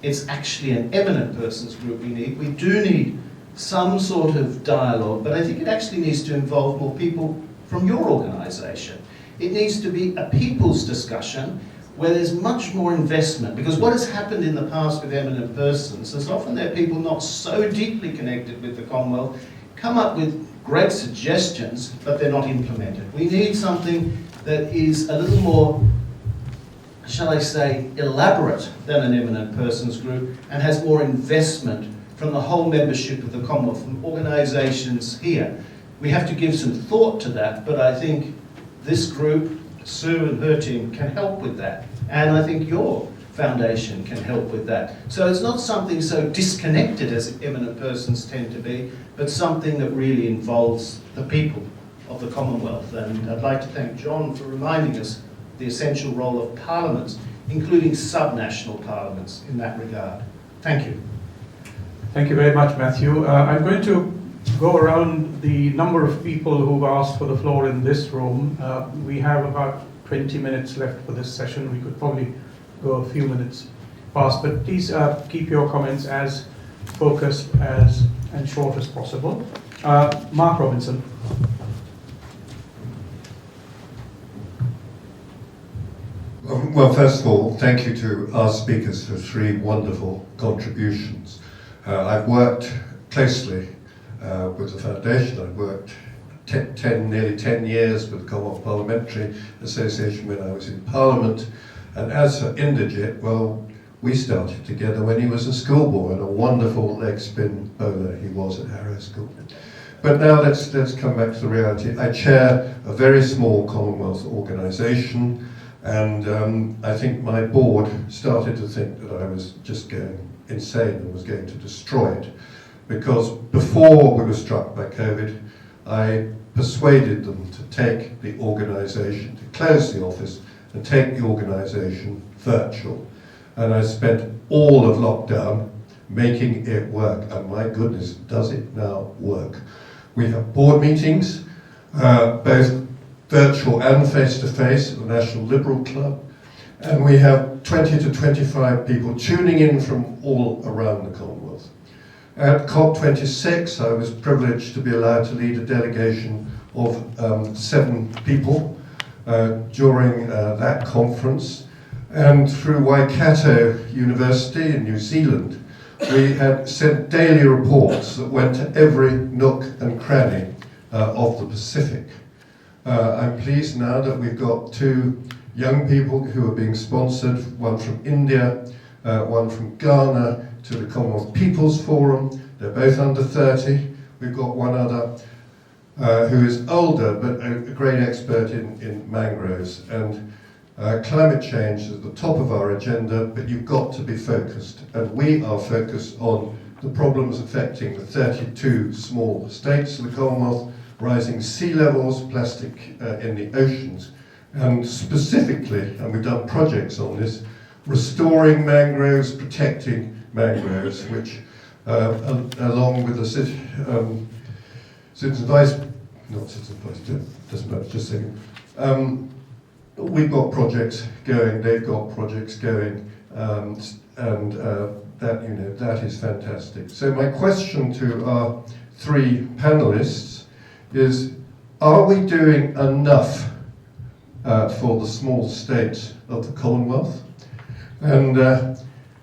it's actually an eminent persons group we need. We do need some sort of dialogue, but I think it actually needs to involve more people from your organisation. It needs to be a people's discussion where there's much more investment, because what has happened in the past with eminent persons is often they're people not so deeply connected with the Commonwealth, come up with great suggestions, but they're not implemented. We need something that is a little more, shall I say, elaborate than an eminent persons group, and has more investment from the whole membership of the Commonwealth, from organisations here. We have to give some thought to that, but I think this group, Sue and her team, can help with that. And I think your foundation can help with that. So it's not something so disconnected as eminent persons tend to be, but something that really involves the people of the Commonwealth. And I'd like to thank John for reminding us the essential role of parliaments, including subnational parliaments, in that regard. Thank you. Thank you very much, Matthew. I'm going to go around the number of people who've asked for the floor in this room. We have about 20 minutes left for this session. We could probably go a few minutes past, but please keep your comments as focused and short as possible. Mark Robinson. Well, first of all, thank you to our speakers for 3 wonderful contributions. I've worked closely with the Foundation. I've worked nearly 10 years with the Commonwealth Parliamentary Association when I was in Parliament. And as for Indrajit, well, we started together when he was a schoolboy and a wonderful leg spin bowler he was at Harrow School. But now let's come back to the reality. I chair a very small Commonwealth organisation, and I think my board started to think that I was just going insane and was going to destroy it. Because before we were struck by COVID, I persuaded them to take the organisation, to close the office and take the organisation virtual. And I spent all of lockdown making it work, and my goodness, does it now work. We have board meetings, both virtual and face-to-face at the National Liberal Club, and we have 20 to 25 people tuning in from all around the Commonwealth. At COP26, I was privileged to be allowed to lead a delegation of 7 people during that conference. And through Waikato University in New Zealand, we had sent daily reports that went to every nook and cranny of the Pacific. I'm pleased now that we've got 2 young people who are being sponsored, one from India, one from Ghana, to the Commonwealth People's Forum. They're both under 30. We've got one other who is older, but a great expert in mangroves. And climate change is at the top of our agenda, but you've got to be focused. And we are focused on the problems affecting the 32 small states of the Commonwealth, rising sea levels, plastic in the oceans, and specifically, and we've done projects on this, restoring mangroves, protecting mangroves, which along with the citizen vice, not citizen vice, doesn't matter, just a second. We've got projects going, they've got projects going, and that is fantastic. So my question to our three panelists is, are we doing enough for the small states of the Commonwealth? And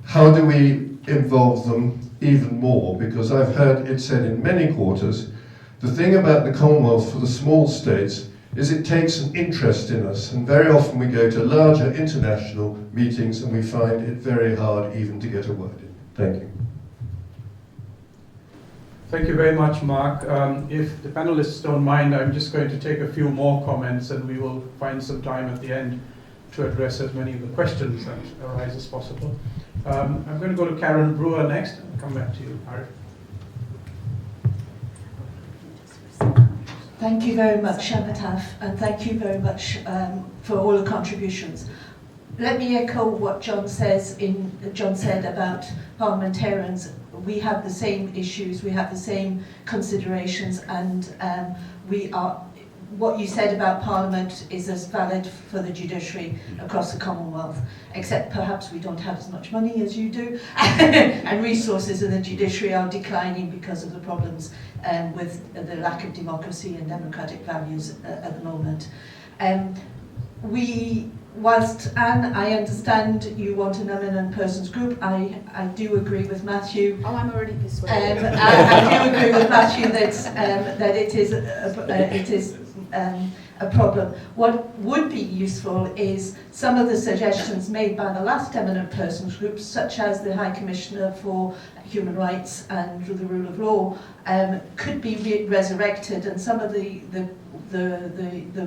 how do we involve them even more? Because I've heard it said in many quarters, the thing about the Commonwealth for the small states is it takes an interest in us, and very often we go to larger international meetings and we find it very hard even to get a word in. Thank you. Thank you very much, Mark. If the panelists don't mind, I'm just going to take a few more comments and we will find some time at the end to address as many of the questions that arise as possible. I'm going to go to Karen Brewer next and come back to you, Arif. Thank you very much, Amitabh, and thank you very much for all the contributions. Let me echo what John said about parliamentarians. We have the same issues, we have the same considerations, and what you said about Parliament is as valid for the judiciary across the Commonwealth, except perhaps we don't have as much money as you do, and resources in the judiciary are declining because of the problems with the lack of democracy and democratic values at the moment. Whilst, Anne, I understand you want an eminent persons group, I do agree with Matthew. Oh, I'm already persuaded. I do agree with Matthew that it is a problem. What would be useful is some of the suggestions made by the last eminent persons groups, such as the High Commissioner for Human Rights and the Rule of Law, could be resurrected, and some of the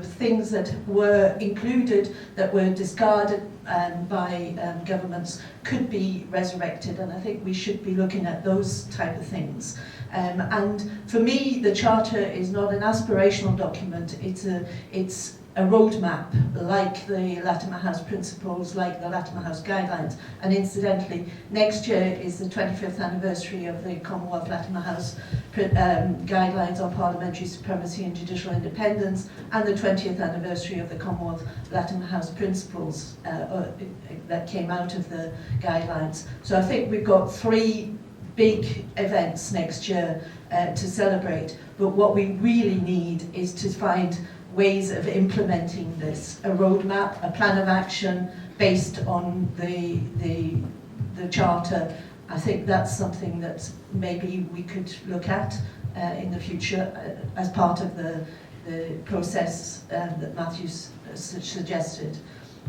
things that were included that were discarded by governments could be resurrected, and I think we should be looking at those type of things. And for me, the Charter is not an aspirational document, it's a roadmap, like the Latimer House principles, like the Latimer House guidelines. And incidentally, next year is the 25th anniversary of the Commonwealth Latimer House guidelines on parliamentary supremacy and judicial independence, and the 20th anniversary of the Commonwealth Latimer House principles that came out of the guidelines. So I think we've got three big events next year to celebrate, but what we really need is to find ways of implementing this, a roadmap, a plan of action based on the Charter. I think that's something that maybe we could look at in the future as part of the process that Matthew's suggested.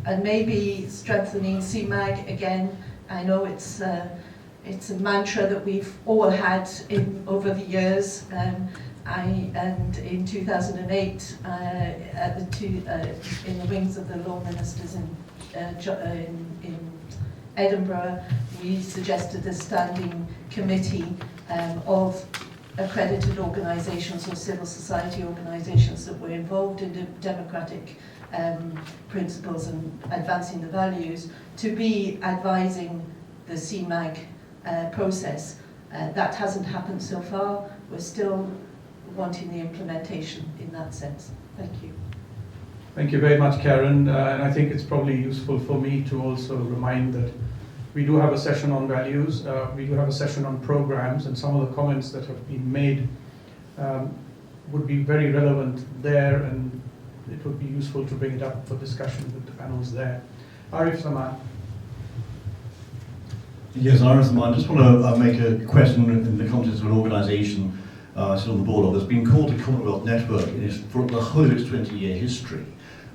And maybe strengthening CMAG again. I know it's a mantra that we've all had over the years. And in 2008, in the wings of the Law Ministers in Edinburgh, we suggested a standing committee of accredited organisations or civil society organisations that were involved in the democratic principles and advancing the values to be advising the CMAG process. That hasn't happened so far. We're still wanting the implementation in that sense. Thank you. Thank you very much, Karen. And I think it's probably useful for me to also remind that we do have a session on values, we do have a session on programs, and some of the comments that have been made would be very relevant there, and it would be useful to bring it up for discussion with the panels there. Arif Zaman. Yes, Arif Zaman. I just want to make a question in the context of an organisation still on the board of. It's been called the Commonwealth Network for the whole of its 20-year history,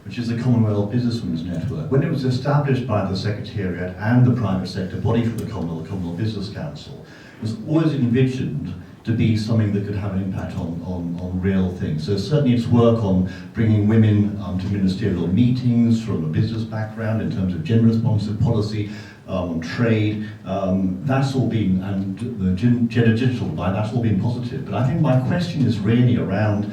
which is the Commonwealth Businessmen's Network. When it was established by the Secretariat and the private sector body for the Commonwealth Business Council, it was always envisioned to be something that could have an impact on real things. So certainly its work on bringing women to ministerial meetings from a business background in terms of gender-responsive policy, trade, that's all been, and the gender digital divide, that's all been positive. But I think my question is really around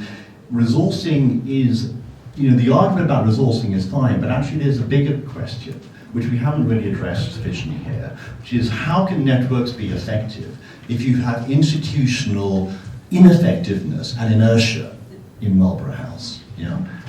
resourcing is, the argument about resourcing is fine, but actually there's a bigger question, which we haven't really addressed sufficiently here, which is how can networks be effective if you have institutional ineffectiveness and inertia in Marlborough House?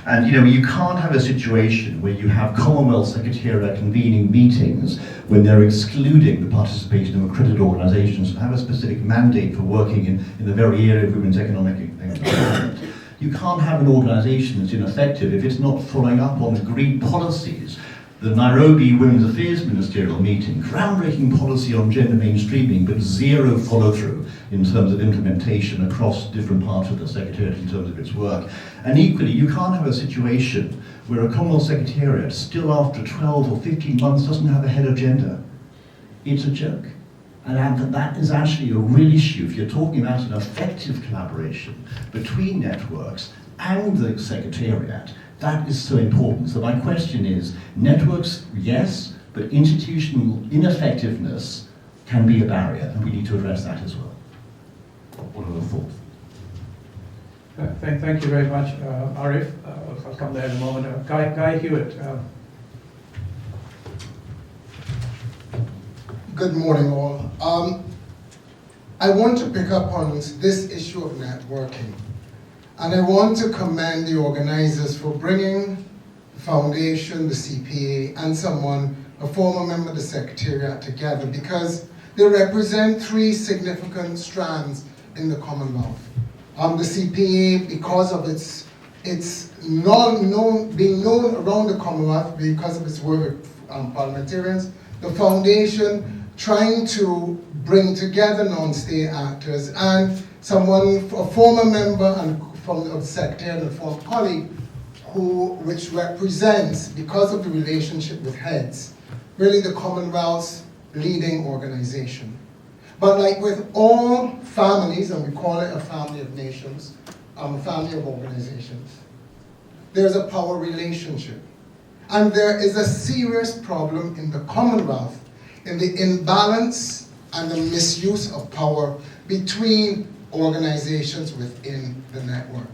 And you can't have a situation where you have Commonwealth Secretariat convening meetings when they're excluding the participation of accredited organisations who have a specific mandate for working in the very area of women's economic empowerment. You can't have an organisation that's ineffective if it's not following up on agreed policies. The Nairobi Women's Affairs Ministerial meeting, groundbreaking policy on gender mainstreaming, but zero follow-through in terms of implementation across different parts of the Secretariat in terms of its work. And equally, you can't have a situation where a Commonwealth Secretariat, still after 12 or 15 months, doesn't have a head of gender. It's a joke. And that is actually a real issue if you're talking about an effective collaboration between networks and the Secretariat. That is so important. So my question is, networks, yes, but institutional ineffectiveness can be a barrier, and we need to address that as well. What are the thoughts? Thank you very much, Arif. I'll come there in a moment. Guy Hewitt. Good morning, all. I want to pick up on this issue of networking. And I want to commend the organizers for bringing the foundation, the CPA, and a former member of the Secretariat together, because they represent three significant strands in the Commonwealth. The CPA, because of its being known around the Commonwealth because of its work with parliamentarians, the foundation trying to bring together non-state actors, and a former member and of the Secretariat and a former colleague, which represents, because of the relationship with heads, really the Commonwealth's leading organization. But like with all families, and we call it a family of nations, a family of organizations, there's a power relationship. And there is a serious problem in the Commonwealth in the imbalance and the misuse of power between organizations within the network.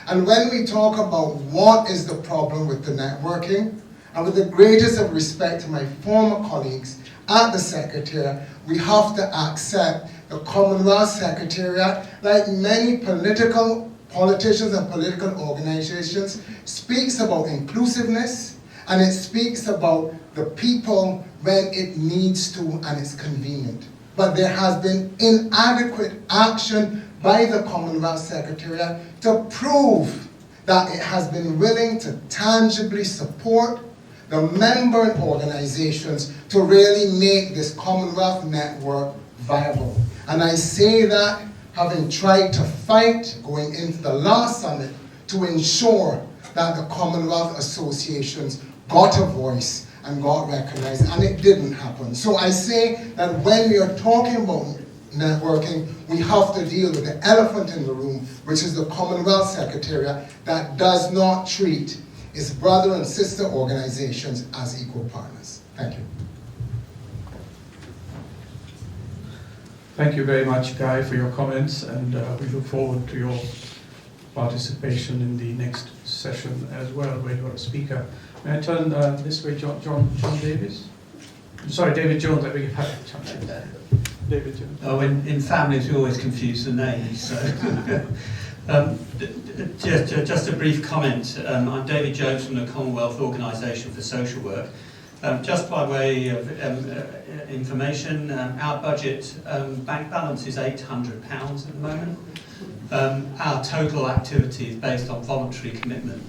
And when we talk about what is the problem with the networking, and with the greatest of respect to my former colleagues at the Secretariat, we have to accept the Commonwealth Secretariat, like many politicians and political organizations, speaks about inclusiveness, and it speaks about the people when it needs to and it's convenient. But there has been inadequate action by the Commonwealth Secretariat to prove that it has been willing to tangibly support the member organizations to really make this Commonwealth network viable. And I say that having tried to fight going into the last summit to ensure that the Commonwealth associations got a voice and got recognized, and it didn't happen. So I say that when we are talking about networking, we have to deal with the elephant in the room, which is the Commonwealth Secretariat that does not treat its brother and sister organizations as equal partners. Thank you. Thank you very much, Guy, for your comments, and we look forward to your participation in the next session as well, where you're a speaker. May I turn this way, John Davis? Sorry, David Jones, I beg your pardon. David Jones. Oh, in families we always confuse the names, so. Just a brief comment. I'm David Jones from the Commonwealth Organisation for Social Work. Just by way of information, our budget bank balance is £800 at the moment. Our total activity is based on voluntary commitment.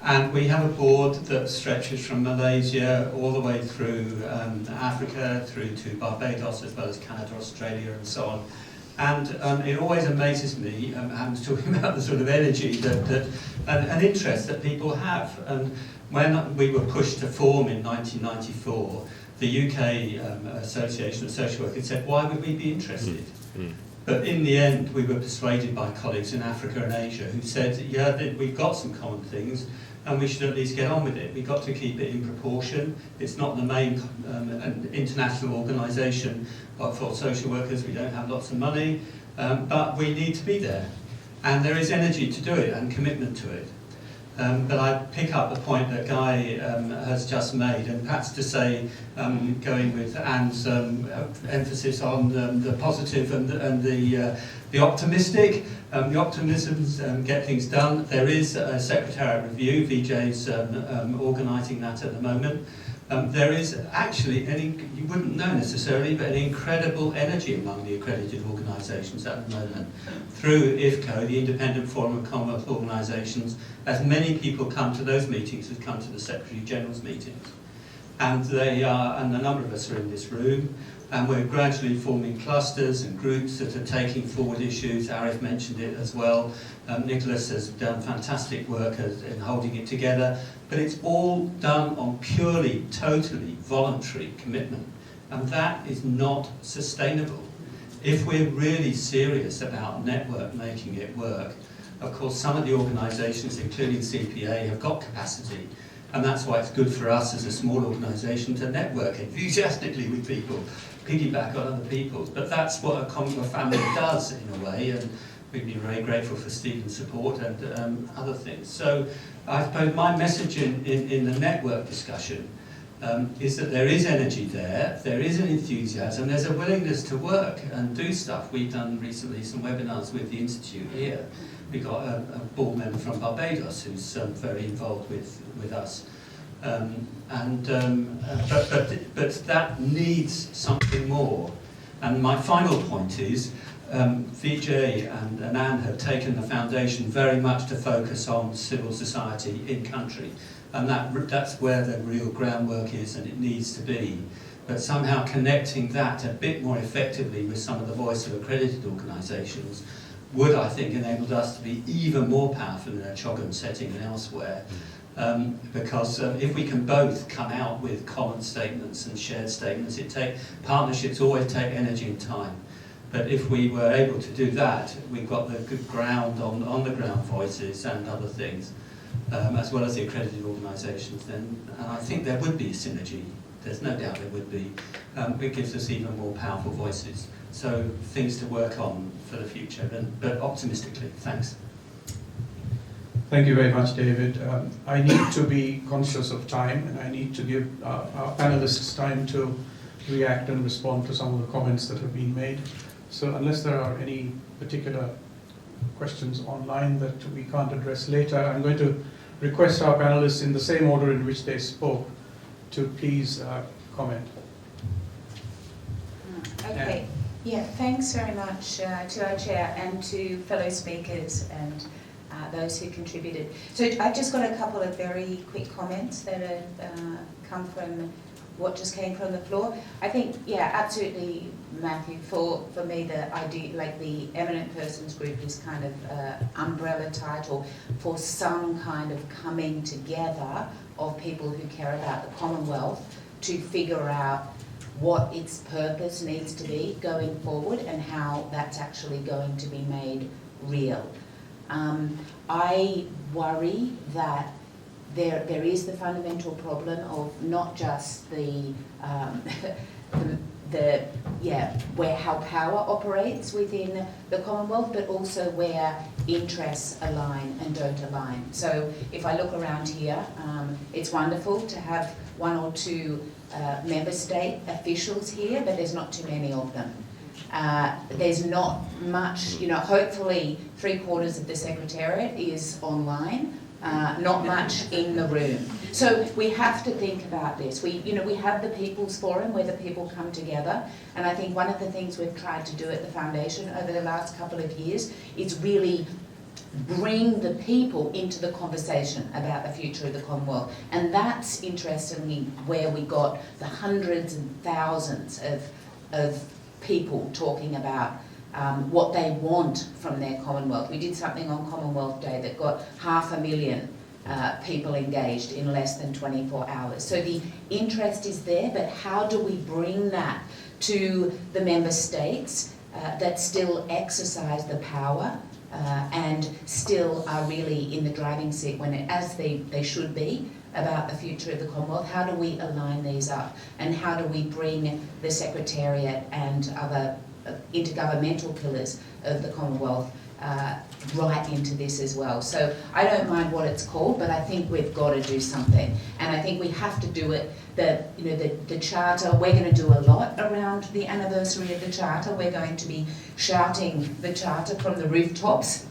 And we have a board that stretches from Malaysia all the way through Africa, through to Barbados, as well as Canada, Australia, and so on. And it always amazes me, I'm talking about the sort of energy and interest that people have. And when we were pushed to form in 1994, the UK Association of Social Workers said, why would we be interested? But in the end, we were persuaded by colleagues in Africa and Asia who said, yeah, we've got some common things, and we should at least get on with it. We've got to keep it in proportion. It's not the main international organisation for social workers. We don't have lots of money, but we need to be there. And there is energy to do it and commitment to it. But I pick up the point that Guy has just made, and perhaps to say, going with Anne's emphasis on the positive and the optimistic, the optimism get things done. There is a Secretariat review, VJ's organising that at the moment. There is actually, you wouldn't know necessarily, but an incredible energy among the accredited organisations at the moment. Through IFCO, the Independent Forum of Commonwealth Organisations, as many people come to those meetings as come to the Secretary-General's meetings. And and a number of us are in this room, and we're gradually forming clusters and groups that are taking forward issues. Arif mentioned it as well. Nicholas has done fantastic work in holding it together, but it's all done on purely, totally voluntary commitment, and that is not sustainable. If we're really serious about network making it work, of course some of the organisations, including CPA, have got capacity, and that's why it's good for us as a small organisation to network enthusiastically with people, piggyback on other people's. But that's what a Commonwealth family does in a way, and we've been very grateful for Stephen's support and other things. So I suppose my message in the network discussion is that there is energy there is an enthusiasm, there's a willingness to work and do stuff. We've done recently some webinars with the Institute here. We've got a board member from Barbados who's very involved with us. But that needs something more. And my final point is, VJ and Anne have taken the foundation very much to focus on civil society in country, and that's where the real groundwork is, and it needs to be. But somehow connecting that a bit more effectively with some of the voice of accredited organisations would, I think, enable us to be even more powerful in a CHOGM setting and elsewhere. Because if we can both come out with common statements and shared statements, partnerships always take energy and time. But if we were able to do that, we've got the good ground on the ground voices and other things, as well as the accredited organisations, then I think there would be a synergy. There's no doubt there would be. It gives us even more powerful voices. So things to work on for the future, but optimistically. Thanks. Thank you very much, David. I need to be conscious of time, and I need to give our panelists time to react and respond to some of the comments that have been made. So unless there are any particular questions online that we can't address later, I'm going to request our panelists, in the same order in which they spoke, to please comment. Okay. Yeah, thanks very much to our chair and to fellow speakers and those who contributed. So I've just got a couple of very quick comments that have come from what just came from the floor. I think, yeah, absolutely, Matthew, for me the idea, like the eminent persons group is kind of umbrella title for some kind of coming together of people who care about the Commonwealth to figure out what its purpose needs to be going forward and how that's actually going to be made real. I worry that there is the fundamental problem of not just where how power operates within the Commonwealth, but also where interests align and don't align. So if I look around here, it's wonderful to have one or two member state officials here, but there's not too many of them. There's not much, hopefully 3/4 of the Secretariat is online, not much in the room. So we have to think about this. We have the People's Forum where the people come together, and I think one of the things we've tried to do at the Foundation over the last couple of years is really bring the people into the conversation about the future of the Commonwealth. And that's interestingly where we got the hundreds and thousands of people talking about what they want from their Commonwealth. We did something on Commonwealth Day that got 500,000 people engaged in less than 24 hours. So the interest is there, but how do we bring that to the member states that still exercise the power and still are really in the driving seat as they should be about the future of the Commonwealth? How do we align these up, and how do we bring the Secretariat and other intergovernmental pillars of the Commonwealth right into this as well. So I don't mind what it's called, but I think we've got to do something, and I think we have to do it. The Charter, we're going to do a lot around the anniversary of the Charter. We're going to be shouting the Charter from the rooftops,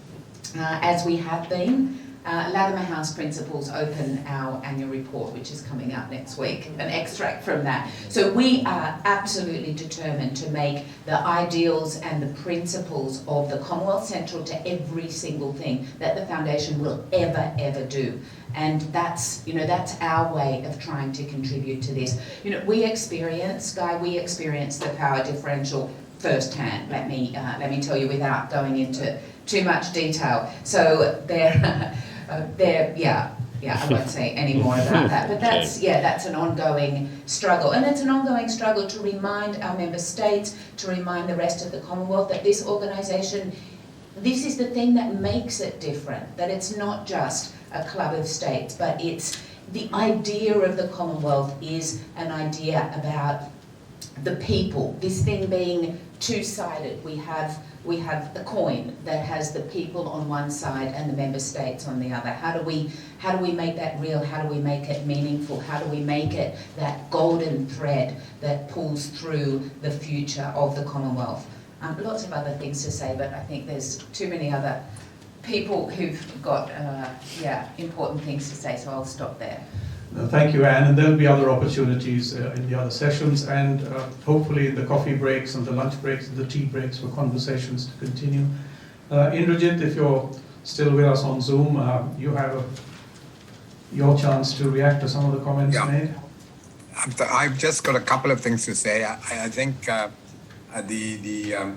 as we have been. Latimer House Principles open our annual report, which is coming out next week, an extract from that. So we are absolutely determined to make the ideals and the principles of the Commonwealth central to every single thing that the Foundation will ever do. And that's our way of trying to contribute to this. We experience the power differential firsthand, let me tell you, without going into too much detail. So I won't say any more about that, but that's an ongoing struggle, and it's an ongoing struggle to remind our member states, to remind the rest of the Commonwealth that this organisation, this is the thing that makes it different, that it's not just a club of states, but it's the idea of the Commonwealth is an idea about the people, this thing being two-sided. We have a coin that has the people on one side and the member states on the other. How do we make that real? How do we make it meaningful? How do we make it that golden thread that pulls through the future of the Commonwealth? Lots of other things to say, but I think there's too many other people who've got important things to say, so I'll stop there. Thank you, Anne, and there'll be other opportunities in the other sessions, and hopefully in the coffee breaks and the lunch breaks and the tea breaks for conversations to continue. Indrajit, if you're still with us on Zoom, you have your chance to react to some of the comments made. I've just got a couple of things to say. I think the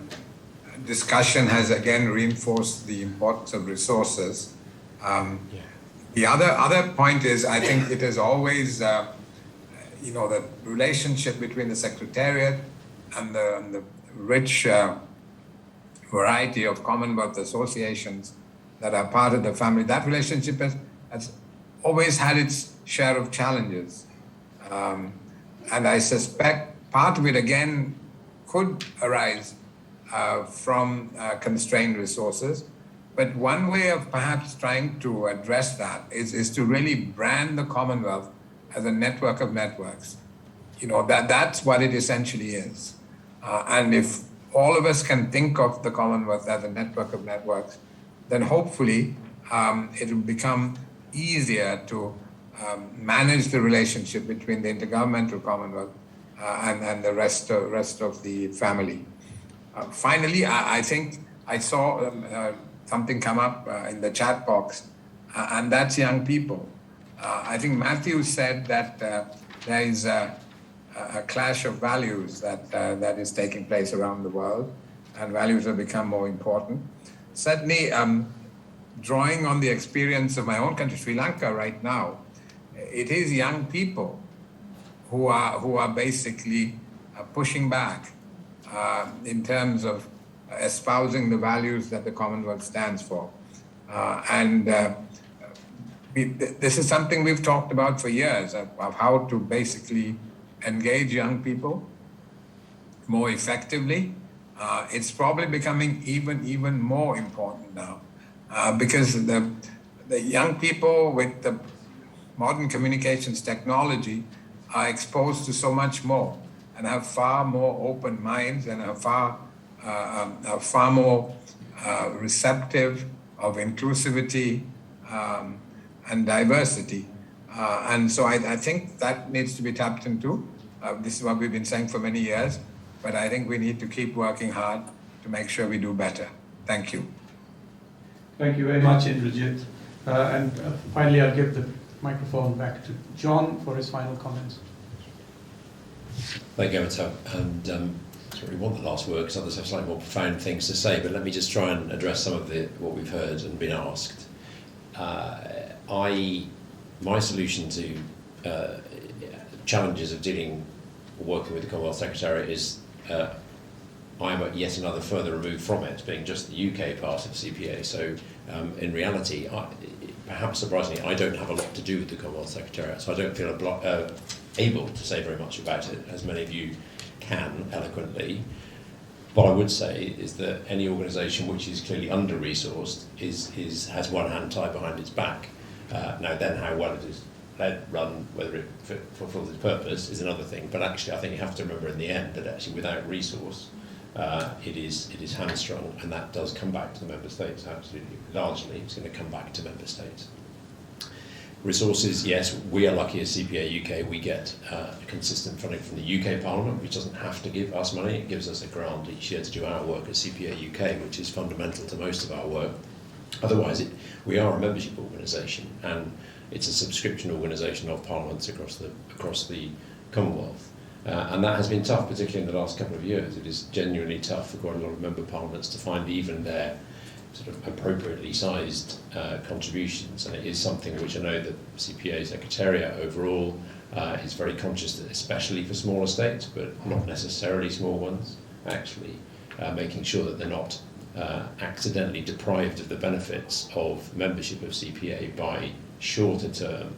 discussion has again reinforced the importance of resources. The other point is, I think it is always, the relationship between the Secretariat and the rich variety of Commonwealth associations that are part of the family. That relationship has always had its share of challenges. And I suspect part of it, again, could arise from constrained resources. But one way of perhaps trying to address that is to really brand the Commonwealth as a network of networks. That's what it essentially is. And if all of us can think of the Commonwealth as a network of networks, then hopefully it will become easier to manage the relationship between the Intergovernmental Commonwealth and the rest of the family. Finally, I think I saw something come up in the chat box, and that's young people. I think Matthew said that there is a clash of values that is taking place around the world, and values have become more important. Certainly, drawing on the experience of my own country, Sri Lanka, right now, it is young people who are basically pushing back in terms of espousing the values that the Commonwealth stands for. This is something we've talked about for years, of how to basically engage young people more effectively. It's probably becoming even more important now because the young people with the modern communications technology are exposed to so much more and have far more open minds and are far more receptive of inclusivity and diversity. And so I think that needs to be tapped into. This is what we've been saying for many years, but I think we need to keep working hard to make sure we do better. Thank you. Thank you very much, Indrajit. And finally, I'll give the microphone back to John for his final comments. Thank you, Amitabh. And I don't really want the last word because others have slightly more profound things to say, but let me just try and address some of what we've heard and been asked. My solution to challenges of working with the Commonwealth Secretariat is I'm at yet another further remove from it, being just the UK part of CPA. So in reality, perhaps surprisingly, I don't have a lot to do with the Commonwealth Secretariat, so I don't feel able to say very much about it, as many of you can eloquently. What I would say is that any organisation which is clearly under-resourced has one hand tied behind its back. Now then, how well it is led, run, whether it fulfills its purpose is another thing. But actually, I think you have to remember in the end that actually without resource, it is hamstrung, and that does come back to the member states. Absolutely, largely, it's going to come back to member states. Resources, yes, we are lucky as CPA UK. We get consistent funding from the UK Parliament, which doesn't have to give us money. It gives us a grant each year to do our work at CPA UK, which is fundamental to most of our work. Otherwise, we are a membership organisation, and it's a subscription organisation of parliaments across the Commonwealth. And that has been tough, particularly in the last couple of years. It is genuinely tough for quite a lot of member parliaments to find even their sort of appropriately sized contributions, and it is something which I know that CPA Secretariat overall is very conscious that, especially for smaller states, but not necessarily small ones, actually making sure that they're not accidentally deprived of the benefits of membership of CPA by shorter term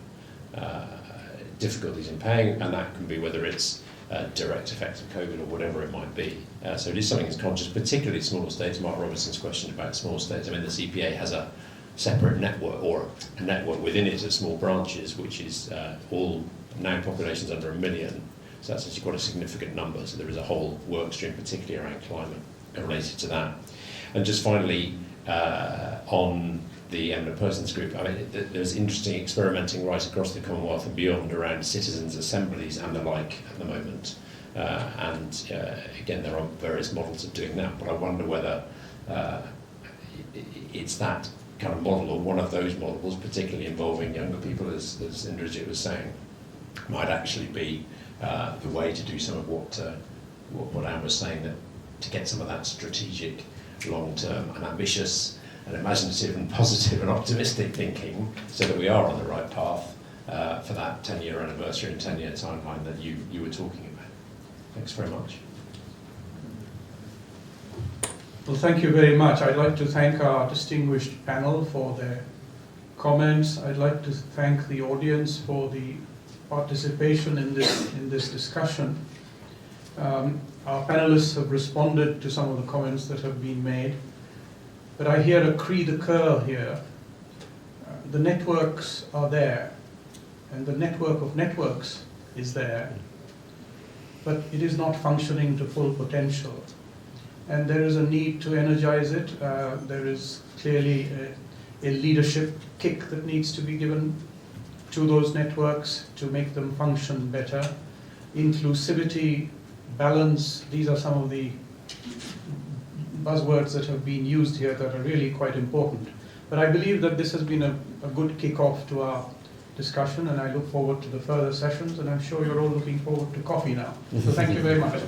difficulties in paying, and that can be whether it's direct effect of COVID or whatever it might be. So it is something that's conscious, particularly smaller states. Mark Robertson's question about small states. I mean, the CPA has a separate network, or a network within it of small branches, which is all now populations under 1 million. So that's actually quite a significant number. So there is a whole work stream, particularly around climate, related to that. And just finally, on the eminent persons group, I mean, there's interesting experimenting right across the Commonwealth and beyond around citizens' assemblies and the like at the moment. Again, there are various models of doing that, but I wonder whether it's that kind of model, or one of those models, particularly involving younger people, as Indrajit was saying, might actually be the way to do some of what Anne was saying, that to get some of that strategic, long-term and ambitious and imaginative and positive and optimistic thinking, so that we are on the right path for that 10-year anniversary and 10-year timeline that you were talking about. Thanks very much. Well, thank you very much. I'd like to thank our distinguished panel for their comments. I'd like to thank the audience for the participation in this discussion. Our panelists have responded to some of the comments that have been made, but I hear a cri de coeur here. The networks are there, and the network of networks is there, but it is not functioning to full potential. And there is a need to energize it. There is clearly a leadership kick that needs to be given to those networks to make them function better. Inclusivity, balance, these are some of the buzzwords that have been used here that are really quite important. But I believe that this has been a good kick-off to our discussion, and I look forward to the further sessions, and I'm sure you're all looking forward to coffee now. So thank you very much.